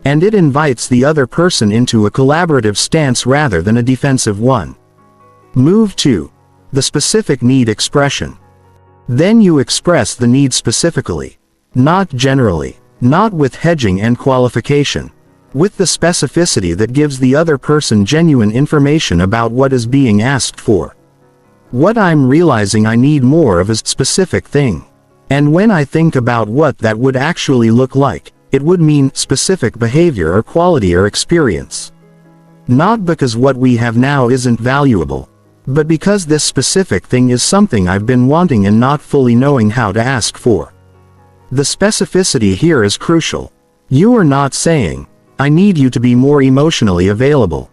S1: And it invites the other person into a collaborative stance rather than a defensive one. Move 2. The specific need expression. Then you express the need specifically. Not generally. Not with hedging and qualification. With the specificity that gives the other person genuine information about what is being asked for. What I'm realizing I need more of is a specific thing. And when I think about what that would actually look like, it would mean specific behavior or quality or experience. Not because what we have now isn't valuable, but because this specific thing is something I've been wanting and not fully knowing how to ask for. The specificity here is crucial. You are not saying, I need you to be more emotionally available.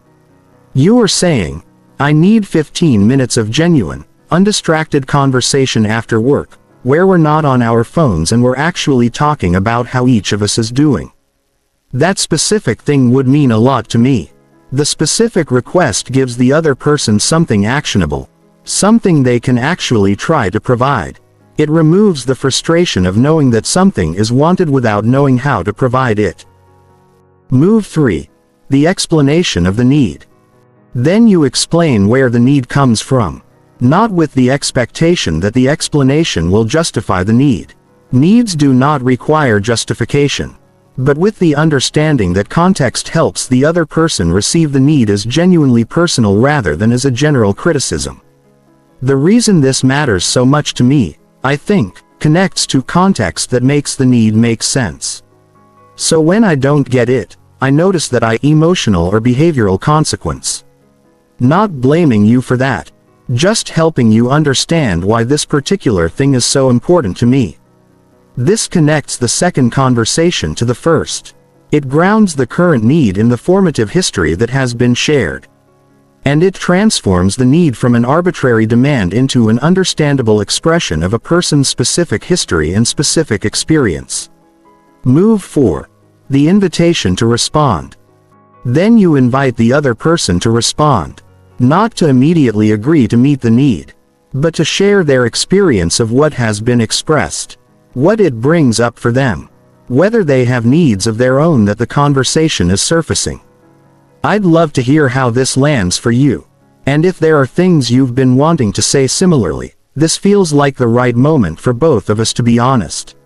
S1: You are saying, I need 15 minutes of genuine, undistracted conversation after work, where we're not on our phones and we're actually talking about how each of us is doing. That specific thing would mean a lot to me. The specific request gives the other person something actionable, something they can actually try to provide. It removes the frustration of knowing that something is wanted without knowing how to provide it. Move 3. The explanation of the need. Then you explain where the need comes from. Not with the expectation that the explanation will justify the need. Needs do not require justification. But with the understanding that context helps the other person receive the need as genuinely personal rather than as a general criticism. The reason this matters so much to me, I think, connects to context that makes the need make sense. So when I don't get it, I notice that I emotional or behavioral consequence. Not blaming you for that. Just helping you understand why this particular thing is so important to me. This connects the second conversation to the first. It grounds the current need in the formative history that has been shared. And it transforms the need from an arbitrary demand into an understandable expression of a person's specific history and specific experience. Move 4. The invitation to respond. Then you invite the other person to respond. Not to immediately agree to meet the need, but to share their experience of what has been expressed. What it brings up for them. Whether they have needs of their own that the conversation is surfacing. I'd love to hear how this lands for you. And if there are things you've been wanting to say similarly, this feels like the right moment for both of us to be honest.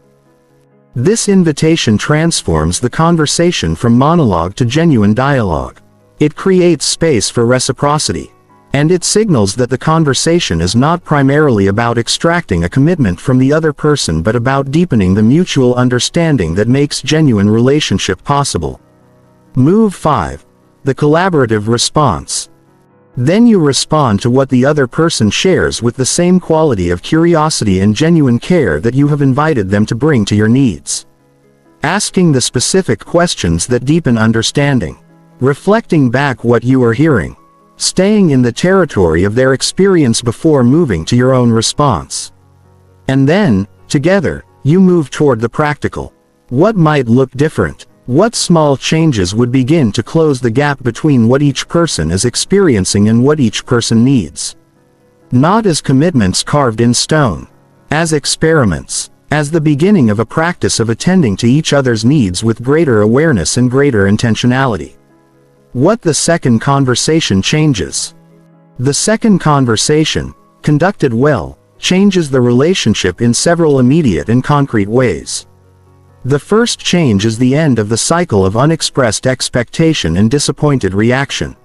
S1: This invitation transforms the conversation from monologue to genuine dialogue. It creates space for reciprocity. And it signals that the conversation is not primarily about extracting a commitment from the other person but about deepening the mutual understanding that makes genuine relationship possible. Move 5. The collaborative response. Then you respond to what the other person shares with the same quality of curiosity and genuine care that you have invited them to bring to your needs. Asking the specific questions that deepen understanding. Reflecting back what you are hearing. Staying in the territory of their experience before moving to your own response. And then, together, you move toward the practical. What might look different? What small changes would begin to close the gap between what each person is experiencing and what each person needs? Not as commitments carved in stone. As experiments. As the beginning of a practice of attending to each other's needs with greater awareness and greater intentionality. What the second conversation changes. The second conversation, conducted well, changes the relationship in several immediate and concrete ways. The first change is the end of the cycle of unexpressed expectation and disappointed reaction.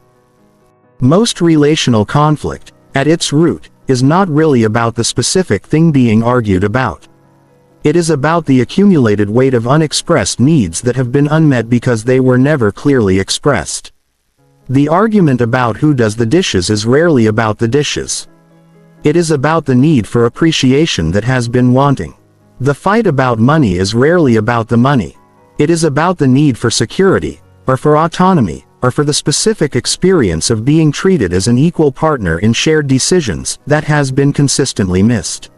S1: Most relational conflict, at its root, is not really about the specific thing being argued about. It is about the accumulated weight of unexpressed needs that have been unmet because they were never clearly expressed. The argument about who does the dishes is rarely about the dishes. It is about the need for appreciation that has been wanting. The fight about money is rarely about the money. It is about the need for security, or for autonomy, or for the specific experience of being treated as an equal partner in shared decisions that has been consistently missed.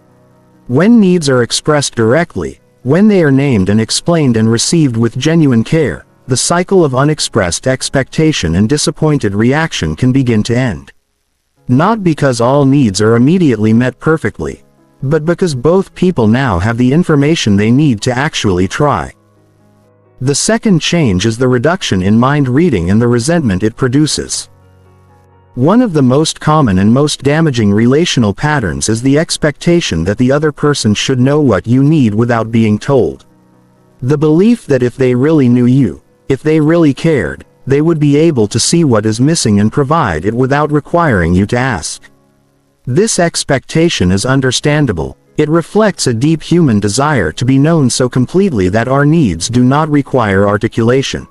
S1: When needs are expressed directly, when they are named and explained and received with genuine care, the cycle of unexpressed expectation and disappointed reaction can begin to end. Not because all needs are immediately met perfectly, but because both people now have the information they need to actually try. The second change is the reduction in mind reading and the resentment it produces. One of the most common and most damaging relational patterns is the expectation that the other person should know what you need without being told. The belief that if they really knew you, if they really cared, they would be able to see what is missing and provide it without requiring you to ask. This expectation is understandable. It reflects a deep human desire to be known so completely that our needs do not require articulation.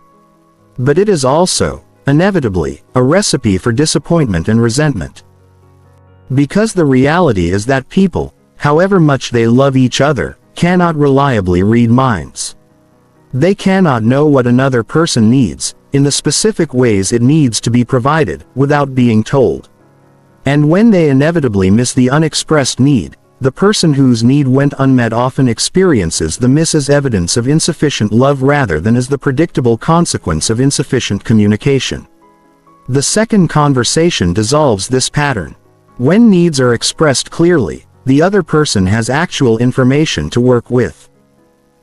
S1: But it is also, inevitably, a recipe for disappointment and resentment. Because the reality is that people, however much they love each other, cannot reliably read minds. They cannot know what another person needs, in the specific ways it needs to be provided, without being told. And when they inevitably miss the unexpressed need, the person whose need went unmet often experiences the miss as evidence of insufficient love rather than as the predictable consequence of insufficient communication. The second conversation dissolves this pattern. When needs are expressed clearly, the other person has actual information to work with.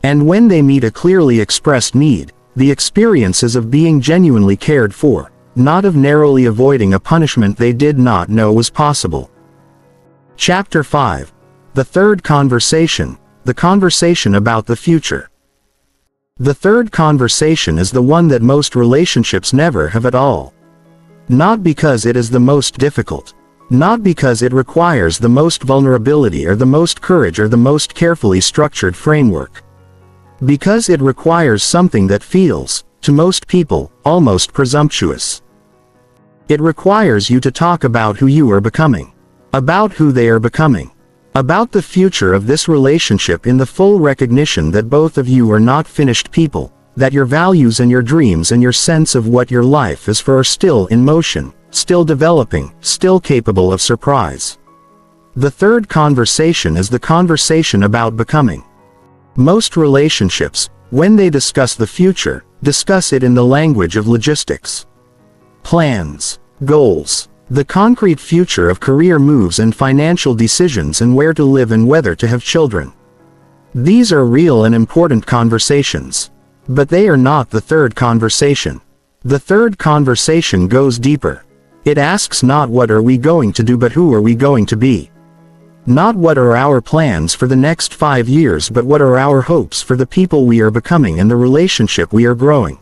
S1: And when they meet a clearly expressed need, the experience is of being genuinely cared for, not of narrowly avoiding a punishment they did not know was possible. Chapter 5. The third conversation, the conversation about the future. The third conversation is the one that most relationships never have at all. Not because it is the most difficult. Not because it requires the most vulnerability or the most courage or the most carefully structured framework. Because it requires something that feels, to most people, almost presumptuous. It requires you to talk about who you are becoming, about who they are becoming, about the future of this relationship in the full recognition that both of you are not finished people, that your values and your dreams and your sense of what your life is for are still in motion, still developing, still capable of surprise. The third conversation is the conversation about becoming. Most relationships, when they discuss the future, discuss it in the language of logistics. Plans, goals, the concrete future of career moves and financial decisions and where to live and whether to have children. These are real and important conversations. But they are not the third conversation. The third conversation goes deeper. It asks not what are we going to do but who are we going to be. Not what are our plans for the next 5 years but what are our hopes for the people we are becoming and the relationship we are growing.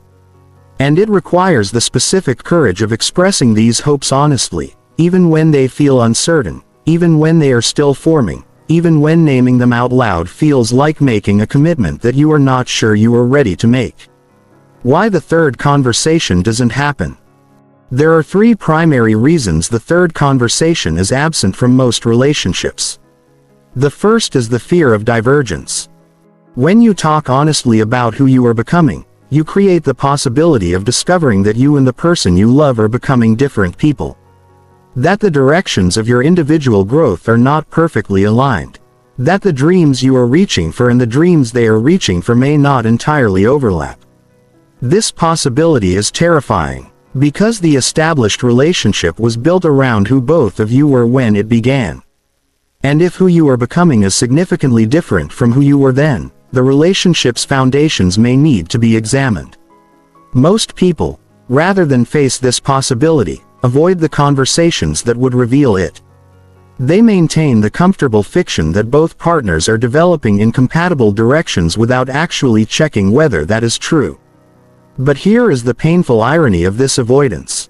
S1: And it requires the specific courage of expressing these hopes honestly, even when they feel uncertain, even when they are still forming, even when naming them out loud feels like making a commitment that you are not sure you are ready to make. Why the third conversation doesn't happen? There are 3 primary reasons the third conversation is absent from most relationships. The first is the fear of divergence. When you talk honestly about who you are becoming, you create the possibility of discovering that you and the person you love are becoming different people. That the directions of your individual growth are not perfectly aligned. That the dreams you are reaching for and the dreams they are reaching for may not entirely overlap. This possibility is terrifying, because the established relationship was built around who both of you were when it began. And if who you are becoming is significantly different from who you were then, the relationship's foundations may need to be examined. Most people, rather than face this possibility, avoid the conversations that would reveal it. They maintain the comfortable fiction that both partners are developing in compatible directions without actually checking whether that is true. But here is the painful irony of this avoidance.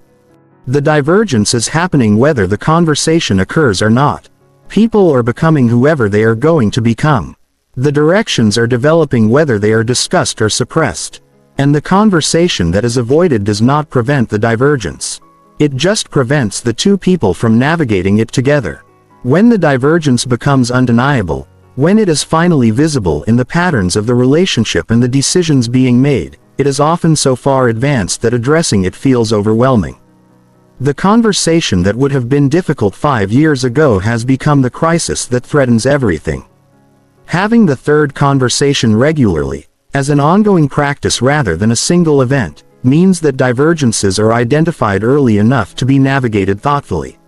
S1: The divergence is happening whether the conversation occurs or not. People are becoming whoever they are going to become. The directions are developing whether they are discussed or suppressed. And the conversation that is avoided does not prevent the divergence. It just prevents the two people from navigating it together. When the divergence becomes undeniable, when it is finally visible in the patterns of the relationship and the decisions being made, it is often so far advanced that addressing it feels overwhelming. The conversation that would have been difficult 5 years ago has become the crisis that threatens everything. Having the third conversation regularly, as an ongoing practice rather than a single event, means that divergences are identified early enough to be navigated thoughtfully.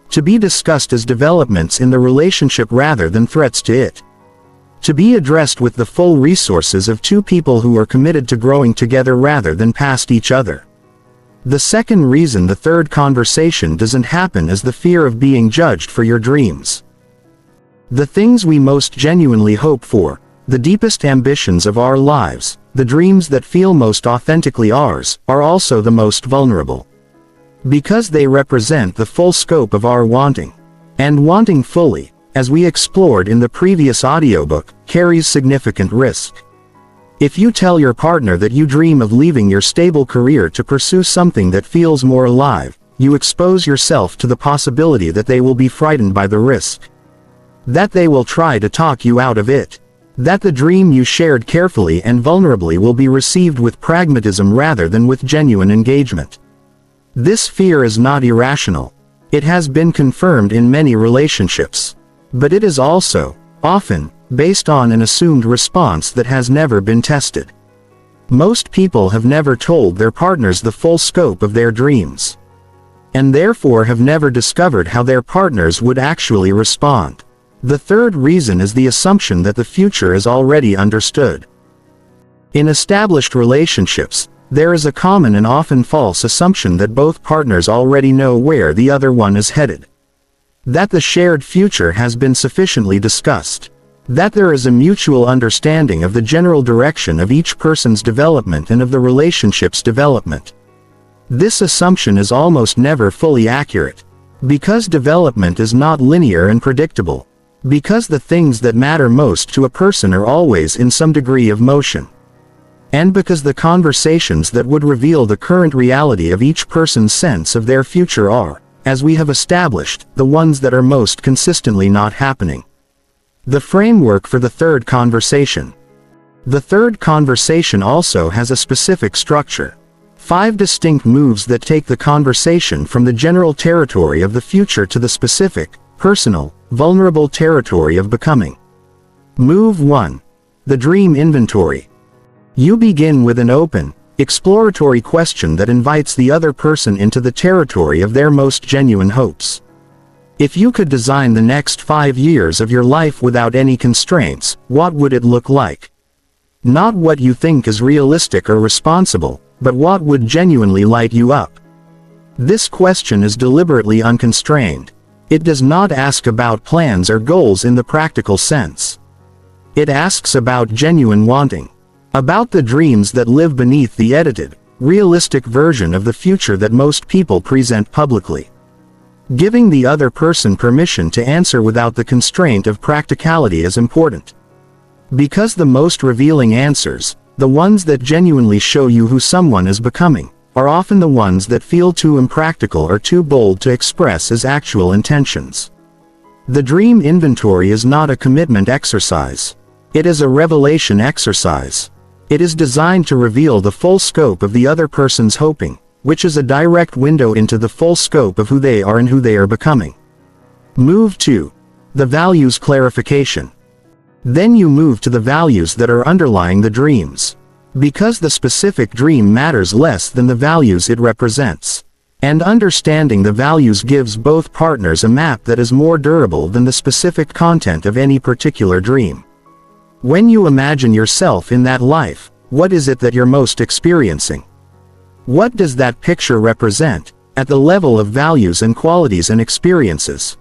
S1: To be discussed as developments in the relationship rather than threats to it. To be addressed with the full resources of two people who are committed to growing together rather than past each other. The second reason the third conversation doesn't happen is the fear of being judged for your dreams. The things we most genuinely hope for, the deepest ambitions of our lives, the dreams that feel most authentically ours, are also the most vulnerable. Because they represent the full scope of our wanting. And wanting fully, as we explored in the previous audiobook, carries significant risk. If you tell your partner that you dream of leaving your stable career to pursue something that feels more alive, you expose yourself to the possibility that they will be frightened by the risk. That they will try to talk you out of it. That the dream you shared carefully and vulnerably will be received with pragmatism rather than with genuine engagement. This fear is not irrational. It has been confirmed in many relationships. But it is also, often, based on an assumed response that has never been tested. Most people have never told their partners the full scope of their dreams. And therefore have never discovered how their partners would actually respond. The third reason is the assumption that the future is already understood. In established relationships, there is a common and often false assumption that both partners already know where the other one is headed. That the shared future has been sufficiently discussed. That there is a mutual understanding of the general direction of each person's development and of the relationship's development. This assumption is almost never fully accurate. Because development is not linear and predictable. Because the things that matter most to a person are always in some degree of motion. And because the conversations that would reveal the current reality of each person's sense of their future are, as we have established, the ones that are most consistently not happening. The framework for the third conversation. The third conversation also has a specific structure. 5 distinct moves that take the conversation from the general territory of the future to the specific, personal, vulnerable territory of becoming. Move 1. The dream inventory. You begin with an open, exploratory question that invites the other person into the territory of their most genuine hopes. If you could design the next 5 years of your life without any constraints, what would it look like? Not what you think is realistic or responsible, but what would genuinely light you up. This question is deliberately unconstrained. It does not ask about plans or goals in the practical sense. It asks about genuine wanting. About the dreams that live beneath the edited, realistic version of the future that most people present publicly. Giving the other person permission to answer without the constraint of practicality is important. Because the most revealing answers, the ones that genuinely show you who someone is becoming, are often the ones that feel too impractical or too bold to express as actual intentions. The dream inventory is not a commitment exercise. It is a revelation exercise. It is designed to reveal the full scope of the other person's hoping, which is a direct window into the full scope of who they are and who they are becoming. Move 2. The values clarification. Then you move to the values that are underlying the dreams. Because the specific dream matters less than the values it represents. And understanding the values gives both partners a map that is more durable than the specific content of any particular dream. When you imagine yourself in that life, what is it that you're most experiencing? What does that picture represent, at the level of values and qualities and experiences?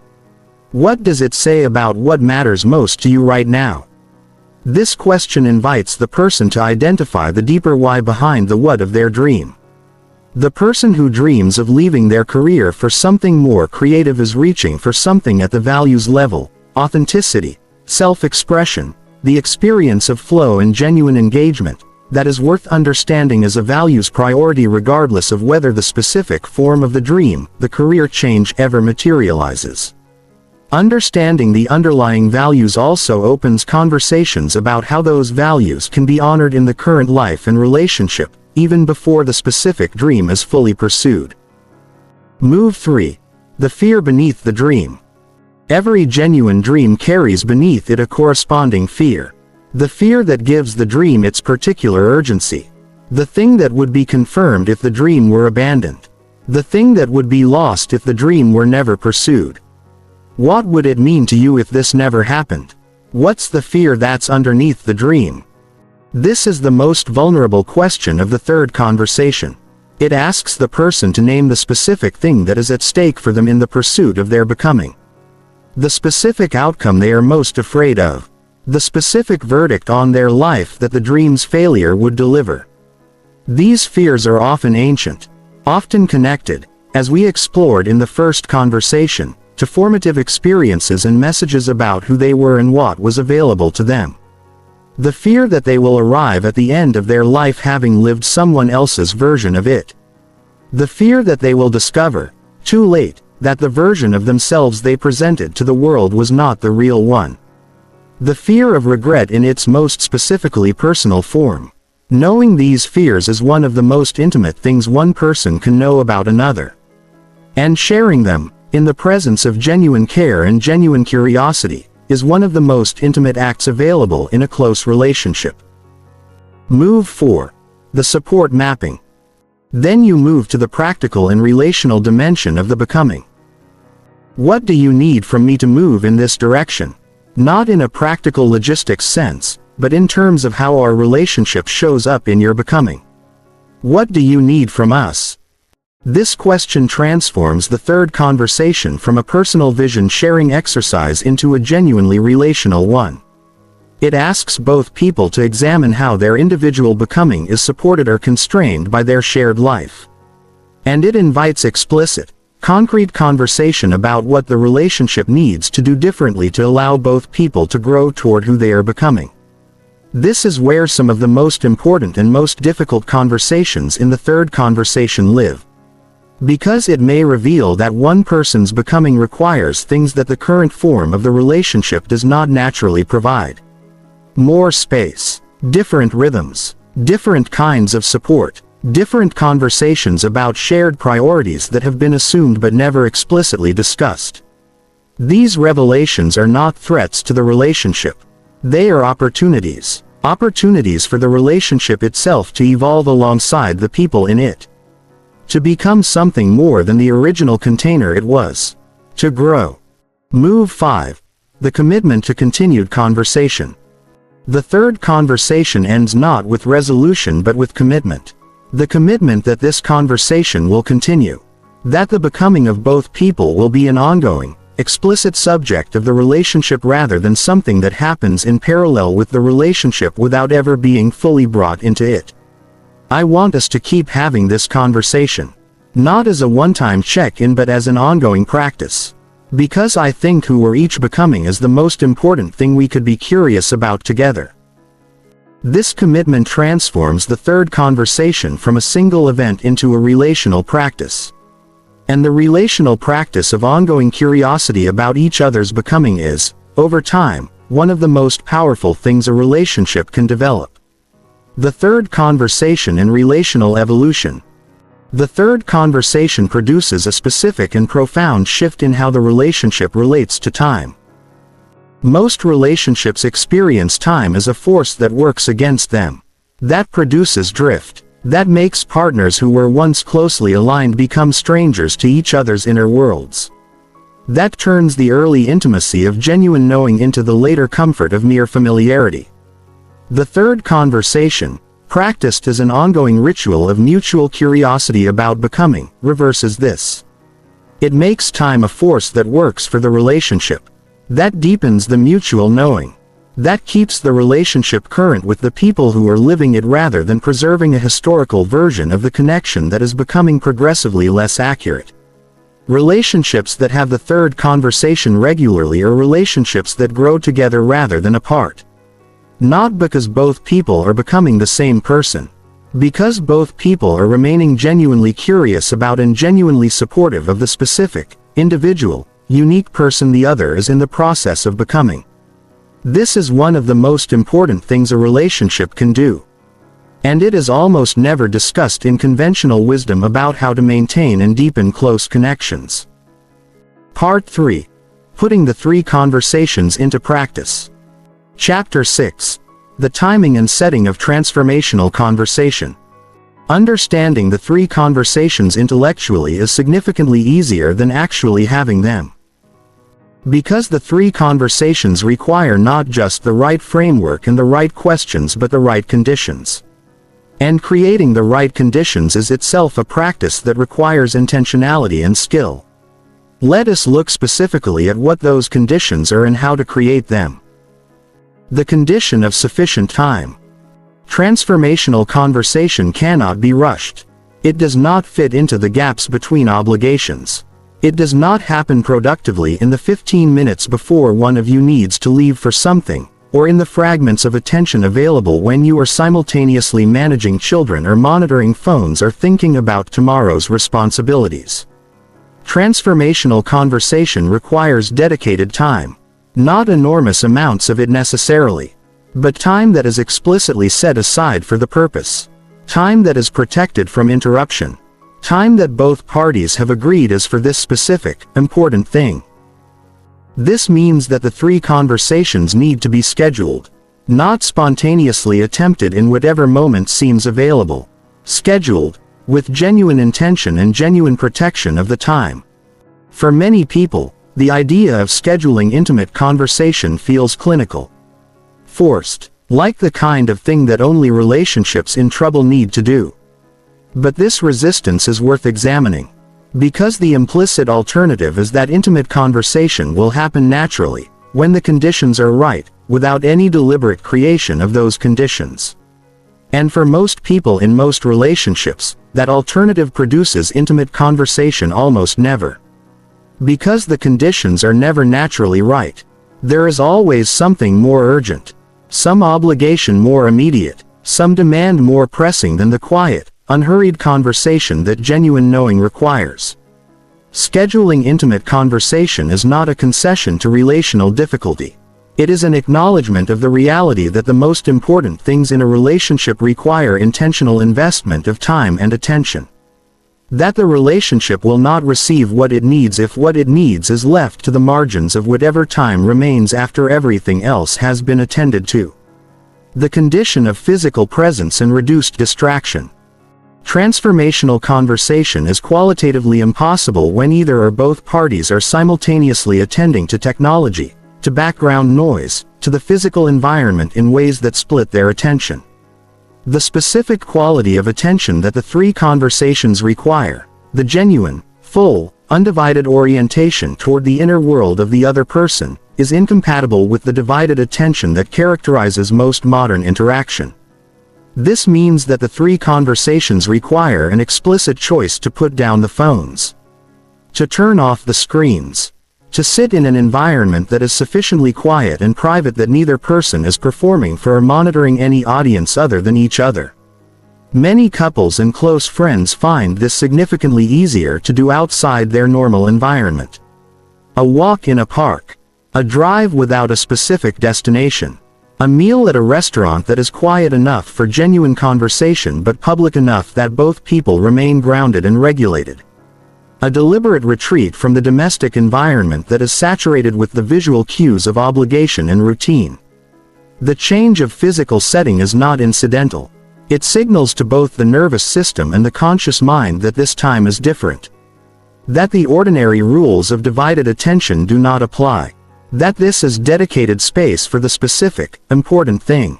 S1: What does it say about what matters most to you right now? This question invites the person to identify the deeper why behind the what of their dream. The person who dreams of leaving their career for something more creative is reaching for something at the values level: authenticity, self-expression, the experience of flow and genuine engagement, that is worth understanding as a values priority regardless of whether the specific form of the dream, the career change, ever materializes. Understanding the underlying values also opens conversations about how those values can be honored in the current life and relationship, even before the specific dream is fully pursued. Move 3. The fear beneath the dream. Every genuine dream carries beneath it a corresponding fear. The fear that gives the dream its particular urgency. The thing that would be confirmed if the dream were abandoned. The thing that would be lost if the dream were never pursued. What would it mean to you if this never happened? What's the fear that's underneath the dream? This is the most vulnerable question of the third conversation. It asks the person to name the specific thing that is at stake for them in the pursuit of their becoming. The specific outcome they are most afraid of. The specific verdict on their life that the dream's failure would deliver. These fears are often ancient, often connected, as we explored in the first conversation, to formative experiences and messages about who they were and what was available to them. The fear that they will arrive at the end of their life having lived someone else's version of it. The fear that they will discover, too late, that the version of themselves they presented to the world was not the real one. The fear of regret in its most specifically personal form. Knowing these fears is one of the most intimate things one person can know about another. And sharing them, in the presence of genuine care and genuine curiosity, is one of the most intimate acts available in a close relationship. Move 4. The support mapping. Then you move to the practical and relational dimension of the becoming. What do you need from me to move in this direction? Not in a practical logistics sense, but in terms of how our relationship shows up in your becoming. What do you need from us? This question transforms the third conversation from a personal vision sharing exercise into a genuinely relational one. It asks both people to examine how their individual becoming is supported or constrained by their shared life. And it invites explicit, concrete conversation about what the relationship needs to do differently to allow both people to grow toward who they are becoming. This is where some of the most important and most difficult conversations in the third conversation live. Because it may reveal that one person's becoming requires things that the current form of the relationship does not naturally provide. More space, different rhythms, different kinds of support, different conversations about shared priorities that have been assumed but never explicitly discussed. These revelations are not threats to the relationship. They are opportunities. Opportunities for the relationship itself to evolve alongside the people in it. To become something more than the original container it was. To grow. Move 5. The commitment to continued conversation. The third conversation ends not with resolution but with commitment. The commitment that this conversation will continue. That the becoming of both people will be an ongoing, explicit subject of the relationship rather than something that happens in parallel with the relationship without ever being fully brought into it. I want us to keep having this conversation. Not as a one-time check-in but as an ongoing practice. Because I think who we're each becoming is the most important thing we could be curious about together. This commitment transforms the third conversation from a single event into a relational practice. And the relational practice of ongoing curiosity about each other's becoming is, over time, one of the most powerful things a relationship can develop. The third conversation in relational evolution. The third conversation produces a specific and profound shift in how the relationship relates to time. Most relationships experience time as a force that works against them. That produces drift. That makes partners who were once closely aligned become strangers to each other's inner worlds. That turns the early intimacy of genuine knowing into the later comfort of mere familiarity. The third conversation, practiced as an ongoing ritual of mutual curiosity about becoming, reverses this. It makes time a force that works for the relationship. That deepens the mutual knowing. That keeps the relationship current with the people who are living it rather than preserving a historical version of the connection that is becoming progressively less accurate. Relationships that have the third conversation regularly are relationships that grow together rather than apart. Not because both people are becoming the same person. Because both people are remaining genuinely curious about and genuinely supportive of the specific, individual, unique person the other is in the process of becoming. This is one of the most important things a relationship can do. And it is almost never discussed in conventional wisdom about how to maintain and deepen close connections. Part 3. Putting the three conversations into practice. Chapter 6. The timing and setting of transformational conversation. Understanding the three conversations intellectually is significantly easier than actually having them. Because the three conversations require not just the right framework and the right questions but the right conditions. And creating the right conditions is itself a practice that requires intentionality and skill. Let us look specifically at what those conditions are and how to create them. The condition of sufficient time. Transformational conversation cannot be rushed. It does not fit into the gaps between obligations. It does not happen productively in the 15 minutes before one of you needs to leave for something, or in the fragments of attention available when you are simultaneously managing children or monitoring phones or thinking about tomorrow's responsibilities. Transformational conversation requires dedicated time. Not enormous amounts of it necessarily, but time that is explicitly set aside for the purpose. Time that is protected from interruption. Time that both parties have agreed is for this specific, important thing. This means that the three conversations need to be scheduled, not spontaneously attempted in whatever moment seems available. Scheduled, with genuine intention and genuine protection of the time. For many people, the idea of scheduling intimate conversation feels clinical. Forced, like the kind of thing that only relationships in trouble need to do. But this resistance is worth examining. Because the implicit alternative is that intimate conversation will happen naturally, when the conditions are right, without any deliberate creation of those conditions. And for most people in most relationships, that alternative produces intimate conversation almost never. Because the conditions are never naturally right. There is always something more urgent. some obligation more immediate, some demand more pressing than the quiet, unhurried conversation that genuine knowing requires. Scheduling intimate conversation is not a concession to relational difficulty. It is an acknowledgement of the reality that the most important things in a relationship require intentional investment of time and attention. That the relationship will not receive what it needs if what it needs is left to the margins of whatever time remains after everything else has been attended to. The condition of physical presence and reduced distraction. Transformational conversation is qualitatively impossible when either or both parties are simultaneously attending to technology, to background noise, to the physical environment in ways that split their attention. The specific quality of attention that the three conversations require, the genuine, full, undivided orientation toward the inner world of the other person, is incompatible with the divided attention that characterizes most modern interaction. This means that the three conversations require an explicit choice to put down the phones, to turn off the screens, to sit in an environment that is sufficiently quiet and private that neither person is performing for or monitoring any audience other than each other. Many couples and close friends find this significantly easier to do outside their normal environment. A walk in a park, a drive without a specific destination, a meal at a restaurant that is quiet enough for genuine conversation but public enough that both people remain grounded and regulated. A deliberate retreat from the domestic environment that is saturated with the visual cues of obligation and routine. The change of physical setting is not incidental. It signals to both the nervous system and the conscious mind that this time is different. That the ordinary rules of divided attention do not apply. That this is dedicated space for the specific, important thing.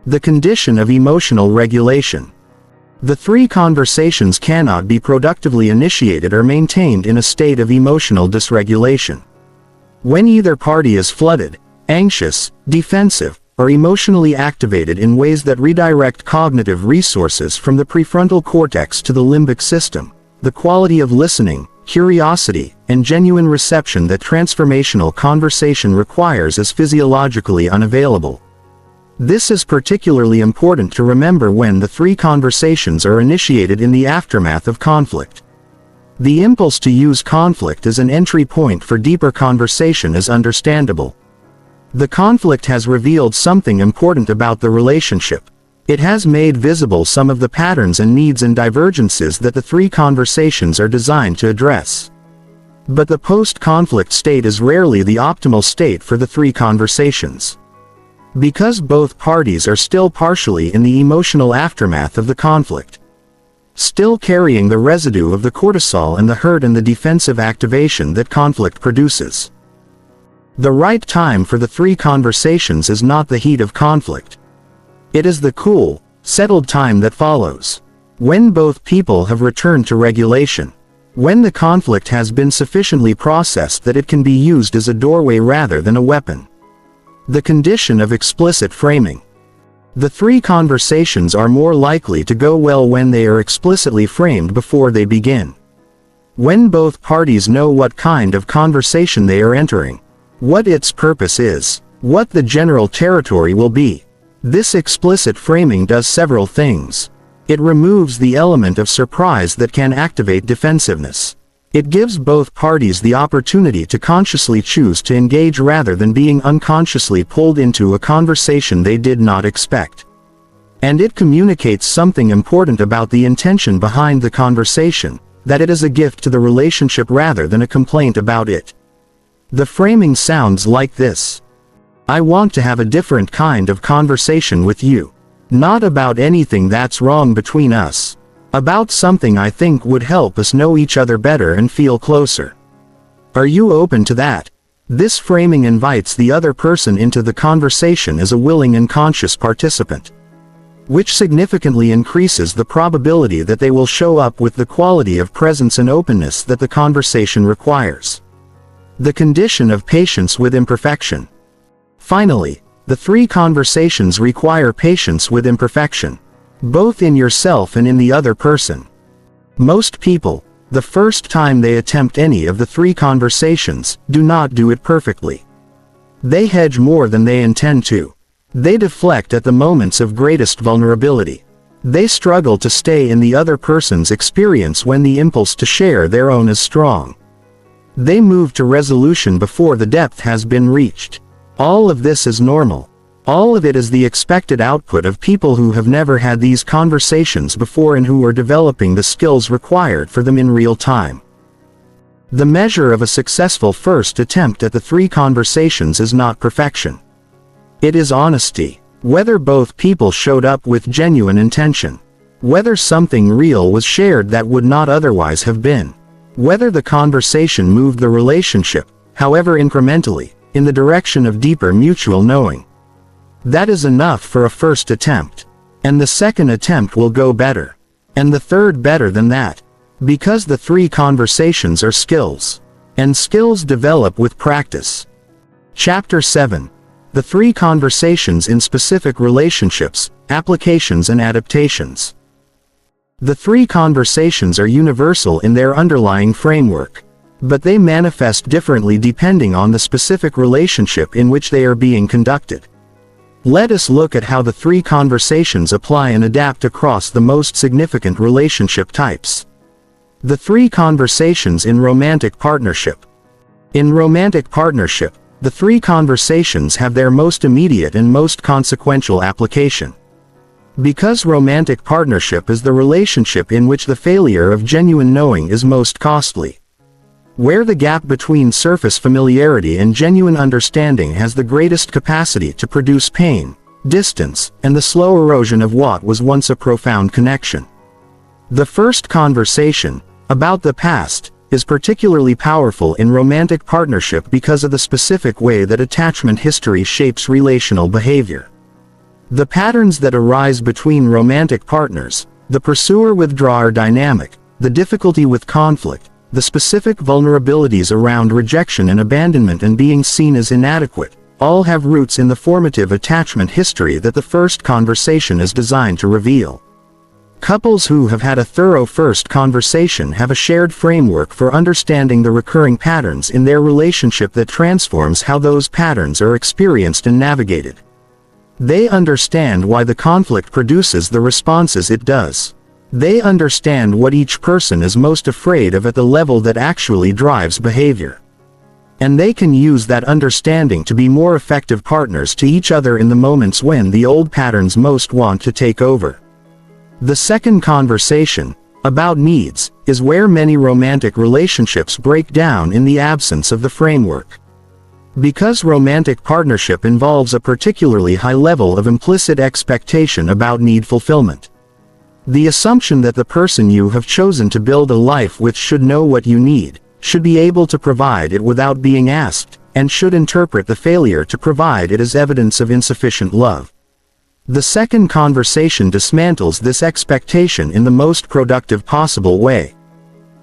S1: The condition of emotional regulation. The three conversations cannot be productively initiated or maintained in a state of emotional dysregulation. When either party is flooded, anxious, defensive, or emotionally activated in ways that redirect cognitive resources from the prefrontal cortex to the limbic system, the quality of listening, curiosity, and genuine reception that transformational conversation requires is physiologically unavailable. This is particularly important to remember when the three conversations are initiated in the aftermath of conflict. The impulse to use conflict as an entry point for deeper conversation is understandable. The conflict has revealed something important about the relationship. It has made visible some of the patterns and needs and divergences that the three conversations are designed to address. But the post-conflict state is rarely the optimal state for the three conversations. Because both parties are still partially in the emotional aftermath of the conflict, still carrying the residue of the cortisol and the hurt and the defensive activation that conflict produces. The right time for the three conversations is not the heat of conflict. It is the cool, settled time that follows. When both people have returned to regulation. When the conflict has been sufficiently processed that it can be used as a doorway rather than a weapon. The condition of explicit framing. The three conversations are more likely to go well when they are explicitly framed before they begin. When both parties know what kind of conversation they are entering, what its purpose is, what the general territory will be. This explicit framing does several things. It removes the element of surprise that can activate defensiveness. It gives both parties the opportunity to consciously choose to engage rather than being unconsciously pulled into a conversation they did not expect. And it communicates something important about the intention behind the conversation, that it is a gift to the relationship rather than a complaint about it. The framing sounds like this. I want to have a different kind of conversation with you. Not about anything that's wrong between us. About something I think would help us know each other better and feel closer. Are you open to that? This framing invites the other person into the conversation as a willing and conscious participant, which significantly increases the probability that they will show up with the quality of presence and openness that the conversation requires. The condition of patience with imperfection. Finally, the three conversations require patience with imperfection, both in yourself and in the other person. Most people, the first time they attempt any of the three conversations, do not do it perfectly. They hedge more than they intend to. They deflect at the moments of greatest vulnerability. They struggle to stay in the other person's experience when the impulse to share their own is strong. They move to resolution before the depth has been reached. All of this is normal. All of it is the expected output of people who have never had these conversations before and who are developing the skills required for them in real time. The measure of a successful first attempt at the 3 conversations is not perfection. It is honesty. Whether both people showed up with genuine intention. Whether something real was shared that would not otherwise have been. Whether the conversation moved the relationship, however incrementally, in the direction of deeper mutual knowing. That is enough for a first attempt. And the second attempt will go better. And the third better than that. Because the 3 conversations are skills. And skills develop with practice. Chapter 7. The 3 conversations in specific relationships, applications and adaptations. The 3 conversations are universal in their underlying framework. But they manifest differently depending on the specific relationship in which they are being conducted. Let us look at how the 3 conversations apply and adapt across the most significant relationship types. The 3 conversations in romantic partnership. In romantic partnership, the 3 conversations have their most immediate and most consequential application. Because romantic partnership is the relationship in which the failure of genuine knowing is most costly. Where the gap between surface familiarity and genuine understanding has the greatest capacity to produce pain, distance, and the slow erosion of what was once a profound connection. The first conversation, about the past, is particularly powerful in romantic partnership because of the specific way that attachment history shapes relational behavior. The patterns that arise between romantic partners, the pursuer-withdrawer dynamic, the difficulty with conflict, the specific vulnerabilities around rejection and abandonment and being seen as inadequate, all have roots in the formative attachment history that the first conversation is designed to reveal. Couples who have had a thorough first conversation have a shared framework for understanding the recurring patterns in their relationship that transforms how those patterns are experienced and navigated. They understand why the conflict produces the responses it does. They understand what each person is most afraid of at the level that actually drives behavior. And they can use that understanding to be more effective partners to each other in the moments when the old patterns most want to take over. The second conversation, about needs, is where many romantic relationships break down in the absence of the framework. Because romantic partnership involves a particularly high level of implicit expectation about need fulfillment. The assumption that the person you have chosen to build a life with should know what you need, should be able to provide it without being asked, and should interpret the failure to provide it as evidence of insufficient love. The second conversation dismantles this expectation in the most productive possible way.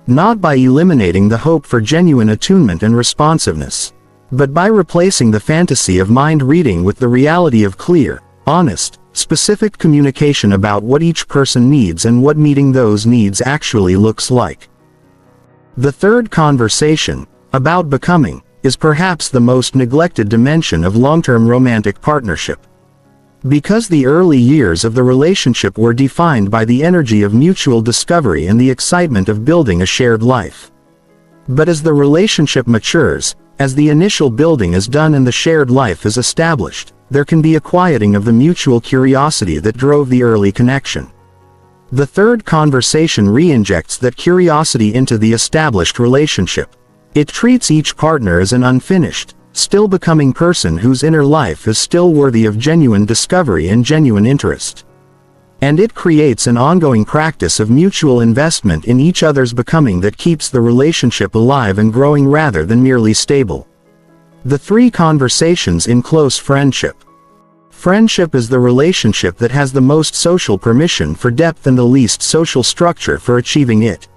S1: Not by eliminating the hope for genuine attunement and responsiveness, but by replacing the fantasy of mind reading with the reality of clear, honest, specific communication about what each person needs and what meeting those needs actually looks like. The third conversation, about becoming, is perhaps the most neglected dimension of long-term romantic partnership. Because the early years of the relationship were defined by the energy of mutual discovery and the excitement of building a shared life. But as the relationship matures, as the initial building is done and the shared life is established, there can be a quieting of the mutual curiosity that drove the early connection. The third conversation re-injects that curiosity into the established relationship. It treats each partner as an unfinished, still becoming person whose inner life is still worthy of genuine discovery and genuine interest. And it creates an ongoing practice of mutual investment in each other's becoming that keeps the relationship alive and growing rather than merely stable. The three conversations in close friendship. Friendship is the relationship that has the most social permission for depth and the least social structure for achieving it.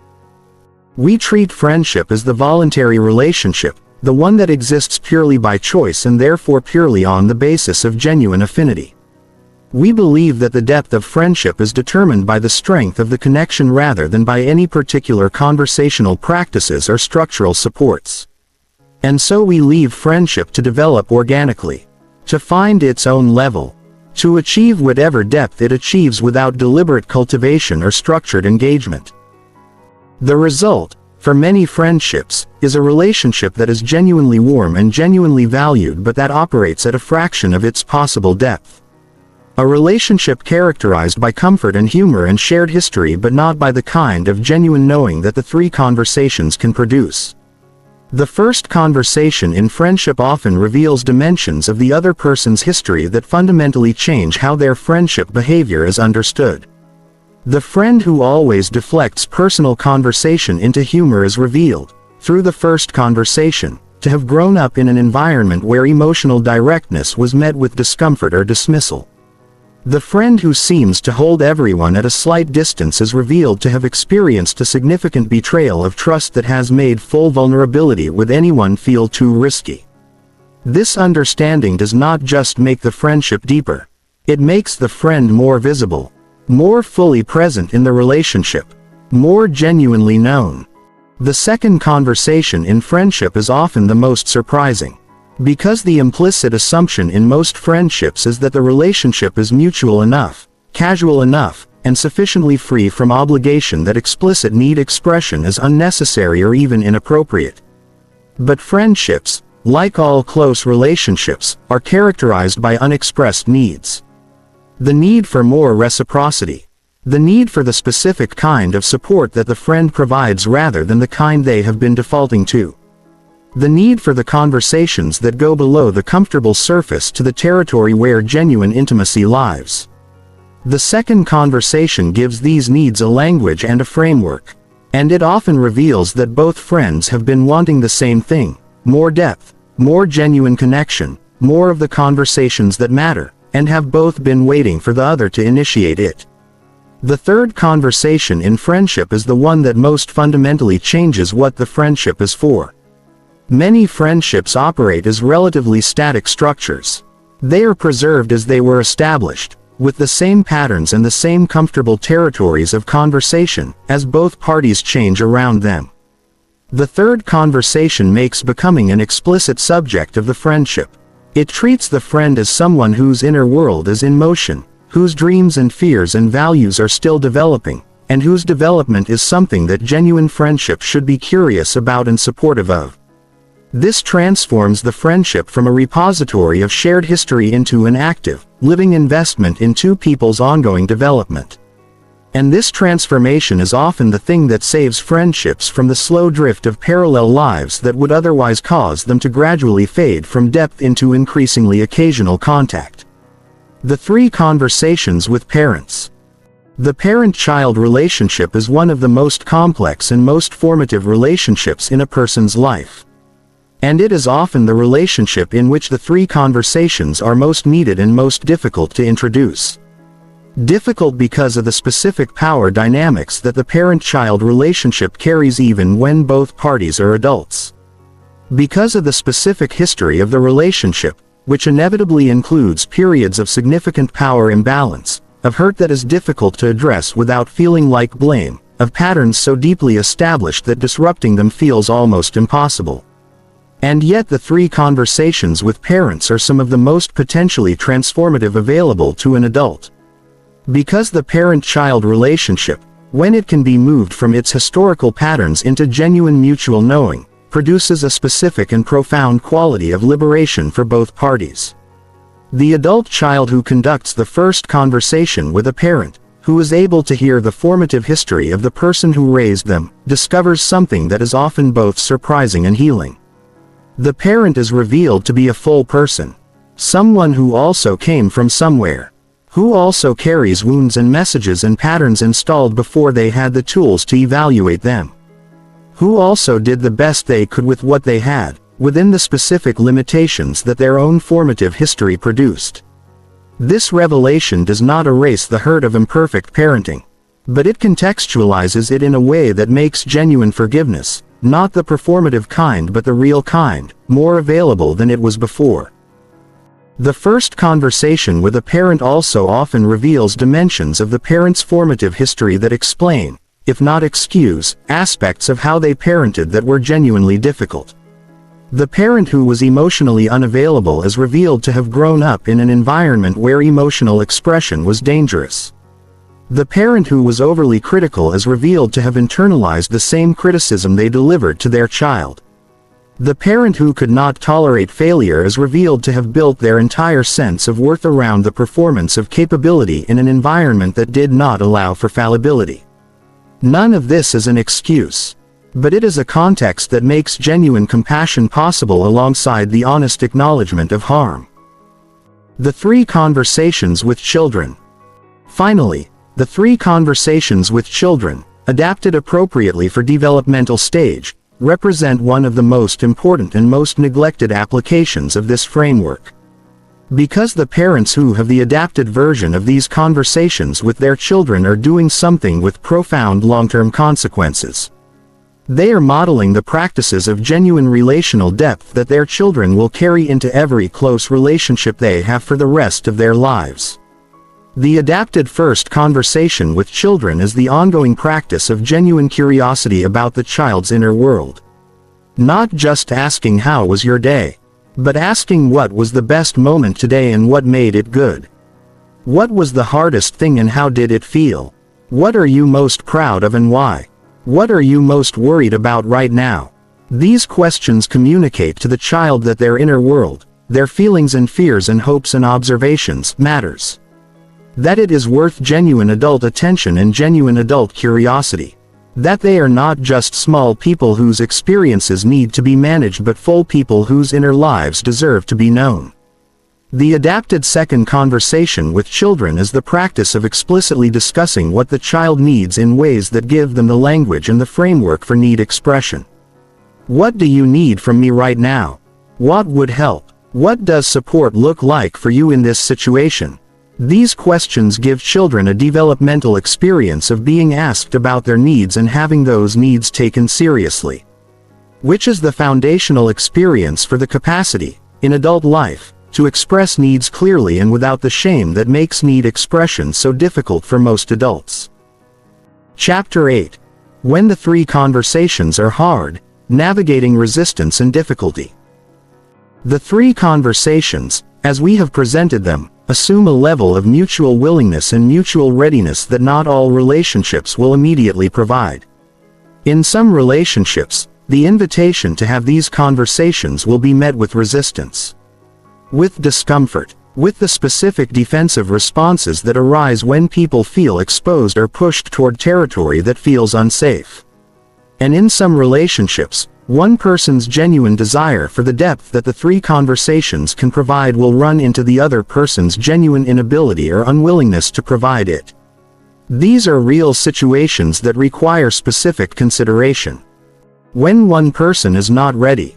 S1: We treat friendship as the voluntary relationship, the one that exists purely by choice and therefore purely on the basis of genuine affinity. We believe that the depth of friendship is determined by the strength of the connection rather than by any particular conversational practices or structural supports. And so we leave friendship to develop organically, to find its own level, to achieve whatever depth it achieves without deliberate cultivation or structured engagement. The result, for many friendships, is a relationship that is genuinely warm and genuinely valued, but that operates at a fraction of its possible depth. A relationship characterized by comfort and humor and shared history, but not by the kind of genuine knowing that the three conversations can produce. The first conversation in friendship often reveals dimensions of the other person's history that fundamentally change how their friendship behavior is understood. The friend who always deflects personal conversation into humor is revealed, through the first conversation, to have grown up in an environment where emotional directness was met with discomfort or dismissal. The friend who seems to hold everyone at a slight distance is revealed to have experienced a significant betrayal of trust that has made full vulnerability with anyone feel too risky. This understanding does not just make the friendship deeper, it makes the friend more visible, more fully present in the relationship, more genuinely known. The second conversation in friendship is often the most surprising. Because the implicit assumption in most friendships is that the relationship is mutual enough, casual enough, and sufficiently free from obligation that explicit need expression is unnecessary or even inappropriate. But friendships, like all close relationships, are characterized by unexpressed needs. The need for more reciprocity. The need for the specific kind of support that the friend provides rather than the kind they have been defaulting to. The need for the conversations that go below the comfortable surface to the territory where genuine intimacy lies. The second conversation gives these needs a language and a framework, and it often reveals that both friends have been wanting the same thing: more depth, more genuine connection, more of the conversations that matter, and have both been waiting for the other to initiate it. The third conversation in friendship is the one that most fundamentally changes what the friendship is for. Many friendships operate as relatively static structures. They are preserved as they were established, with the same patterns and the same comfortable territories of conversation, as both parties change around them. The third conversation makes becoming an explicit subject of the friendship. It treats the friend as someone whose inner world is in motion, whose dreams and fears and values are still developing, and whose development is something that genuine friendship should be curious about and supportive of. This transforms the friendship from a repository of shared history into an active, living investment in two people's ongoing development. And this transformation is often the thing that saves friendships from the slow drift of parallel lives that would otherwise cause them to gradually fade from depth into increasingly occasional contact. The three conversations with parents. The parent-child relationship is one of the most complex and most formative relationships in a person's life. And it is often the relationship in which the three conversations are most needed and most difficult to introduce. Difficult because of the specific power dynamics that the parent-child relationship carries even when both parties are adults. Because of the specific history of the relationship, which inevitably includes periods of significant power imbalance, of hurt that is difficult to address without feeling like blame, of patterns so deeply established that disrupting them feels almost impossible. And yet the three conversations with parents are some of the most potentially transformative available to an adult. Because the parent-child relationship, when it can be moved from its historical patterns into genuine mutual knowing, produces a specific and profound quality of liberation for both parties. The adult child who conducts the first conversation with a parent, who is able to hear the formative history of the person who raised them, discovers something that is often both surprising and healing. The parent is revealed to be a full person, someone who also came from somewhere, who also carries wounds and messages and patterns installed before they had the tools to evaluate them, who also did the best they could with what they had, within the specific limitations that their own formative history produced. This revelation does not erase the hurt of imperfect parenting, but it contextualizes it in a way that makes genuine forgiveness, not the performative kind but the real kind, more available than it was before. The first conversation with a parent also often reveals dimensions of the parent's formative history that explain, if not excuse, aspects of how they parented that were genuinely difficult. The parent who was emotionally unavailable is revealed to have grown up in an environment where emotional expression was dangerous. The parent who was overly critical is revealed to have internalized the same criticism they delivered to their child. The parent who could not tolerate failure is revealed to have built their entire sense of worth around the performance of capability in an environment that did not allow for fallibility. None of this is an excuse, but it is a context that makes genuine compassion possible alongside the honest acknowledgement of harm. The 3 conversations with children. Finally, the 3 conversations with children, adapted appropriately for developmental stage, represent one of the most important and most neglected applications of this framework. Because the parents who have the adapted version of these conversations with their children are doing something with profound long-term consequences. They are modeling the practices of genuine relational depth that their children will carry into every close relationship they have for the rest of their lives. The adapted first conversation with children is the ongoing practice of genuine curiosity about the child's inner world. Not just asking how was your day, but asking what was the best moment today and what made it good. What was the hardest thing and how did it feel? What are you most proud of and why? What are you most worried about right now? These questions communicate to the child that their inner world, their feelings and fears and hopes and observations, matters. That it is worth genuine adult attention and genuine adult curiosity. That they are not just small people whose experiences need to be managed but full people whose inner lives deserve to be known. The adapted second conversation with children is the practice of explicitly discussing what the child needs in ways that give them the language and the framework for need expression. What do you need from me right now? What would help? What does support look like for you in this situation? These questions give children a developmental experience of being asked about their needs and having those needs taken seriously. Which is the foundational experience for the capacity, in adult life, to express needs clearly and without the shame that makes need expression so difficult for most adults. Chapter 8. When the 3 conversations are hard, navigating resistance and difficulty. The 3 conversations, as we have presented them, assume a level of mutual willingness and mutual readiness that not all relationships will immediately provide. In some relationships, the invitation to have these conversations will be met with resistance, with discomfort, with the specific defensive responses that arise when people feel exposed or pushed toward territory that feels unsafe. And in some relationships, one person's genuine desire for the depth that the 3 conversations can provide will run into the other person's genuine inability or unwillingness to provide it. These are real situations that require specific consideration. When one person is not ready,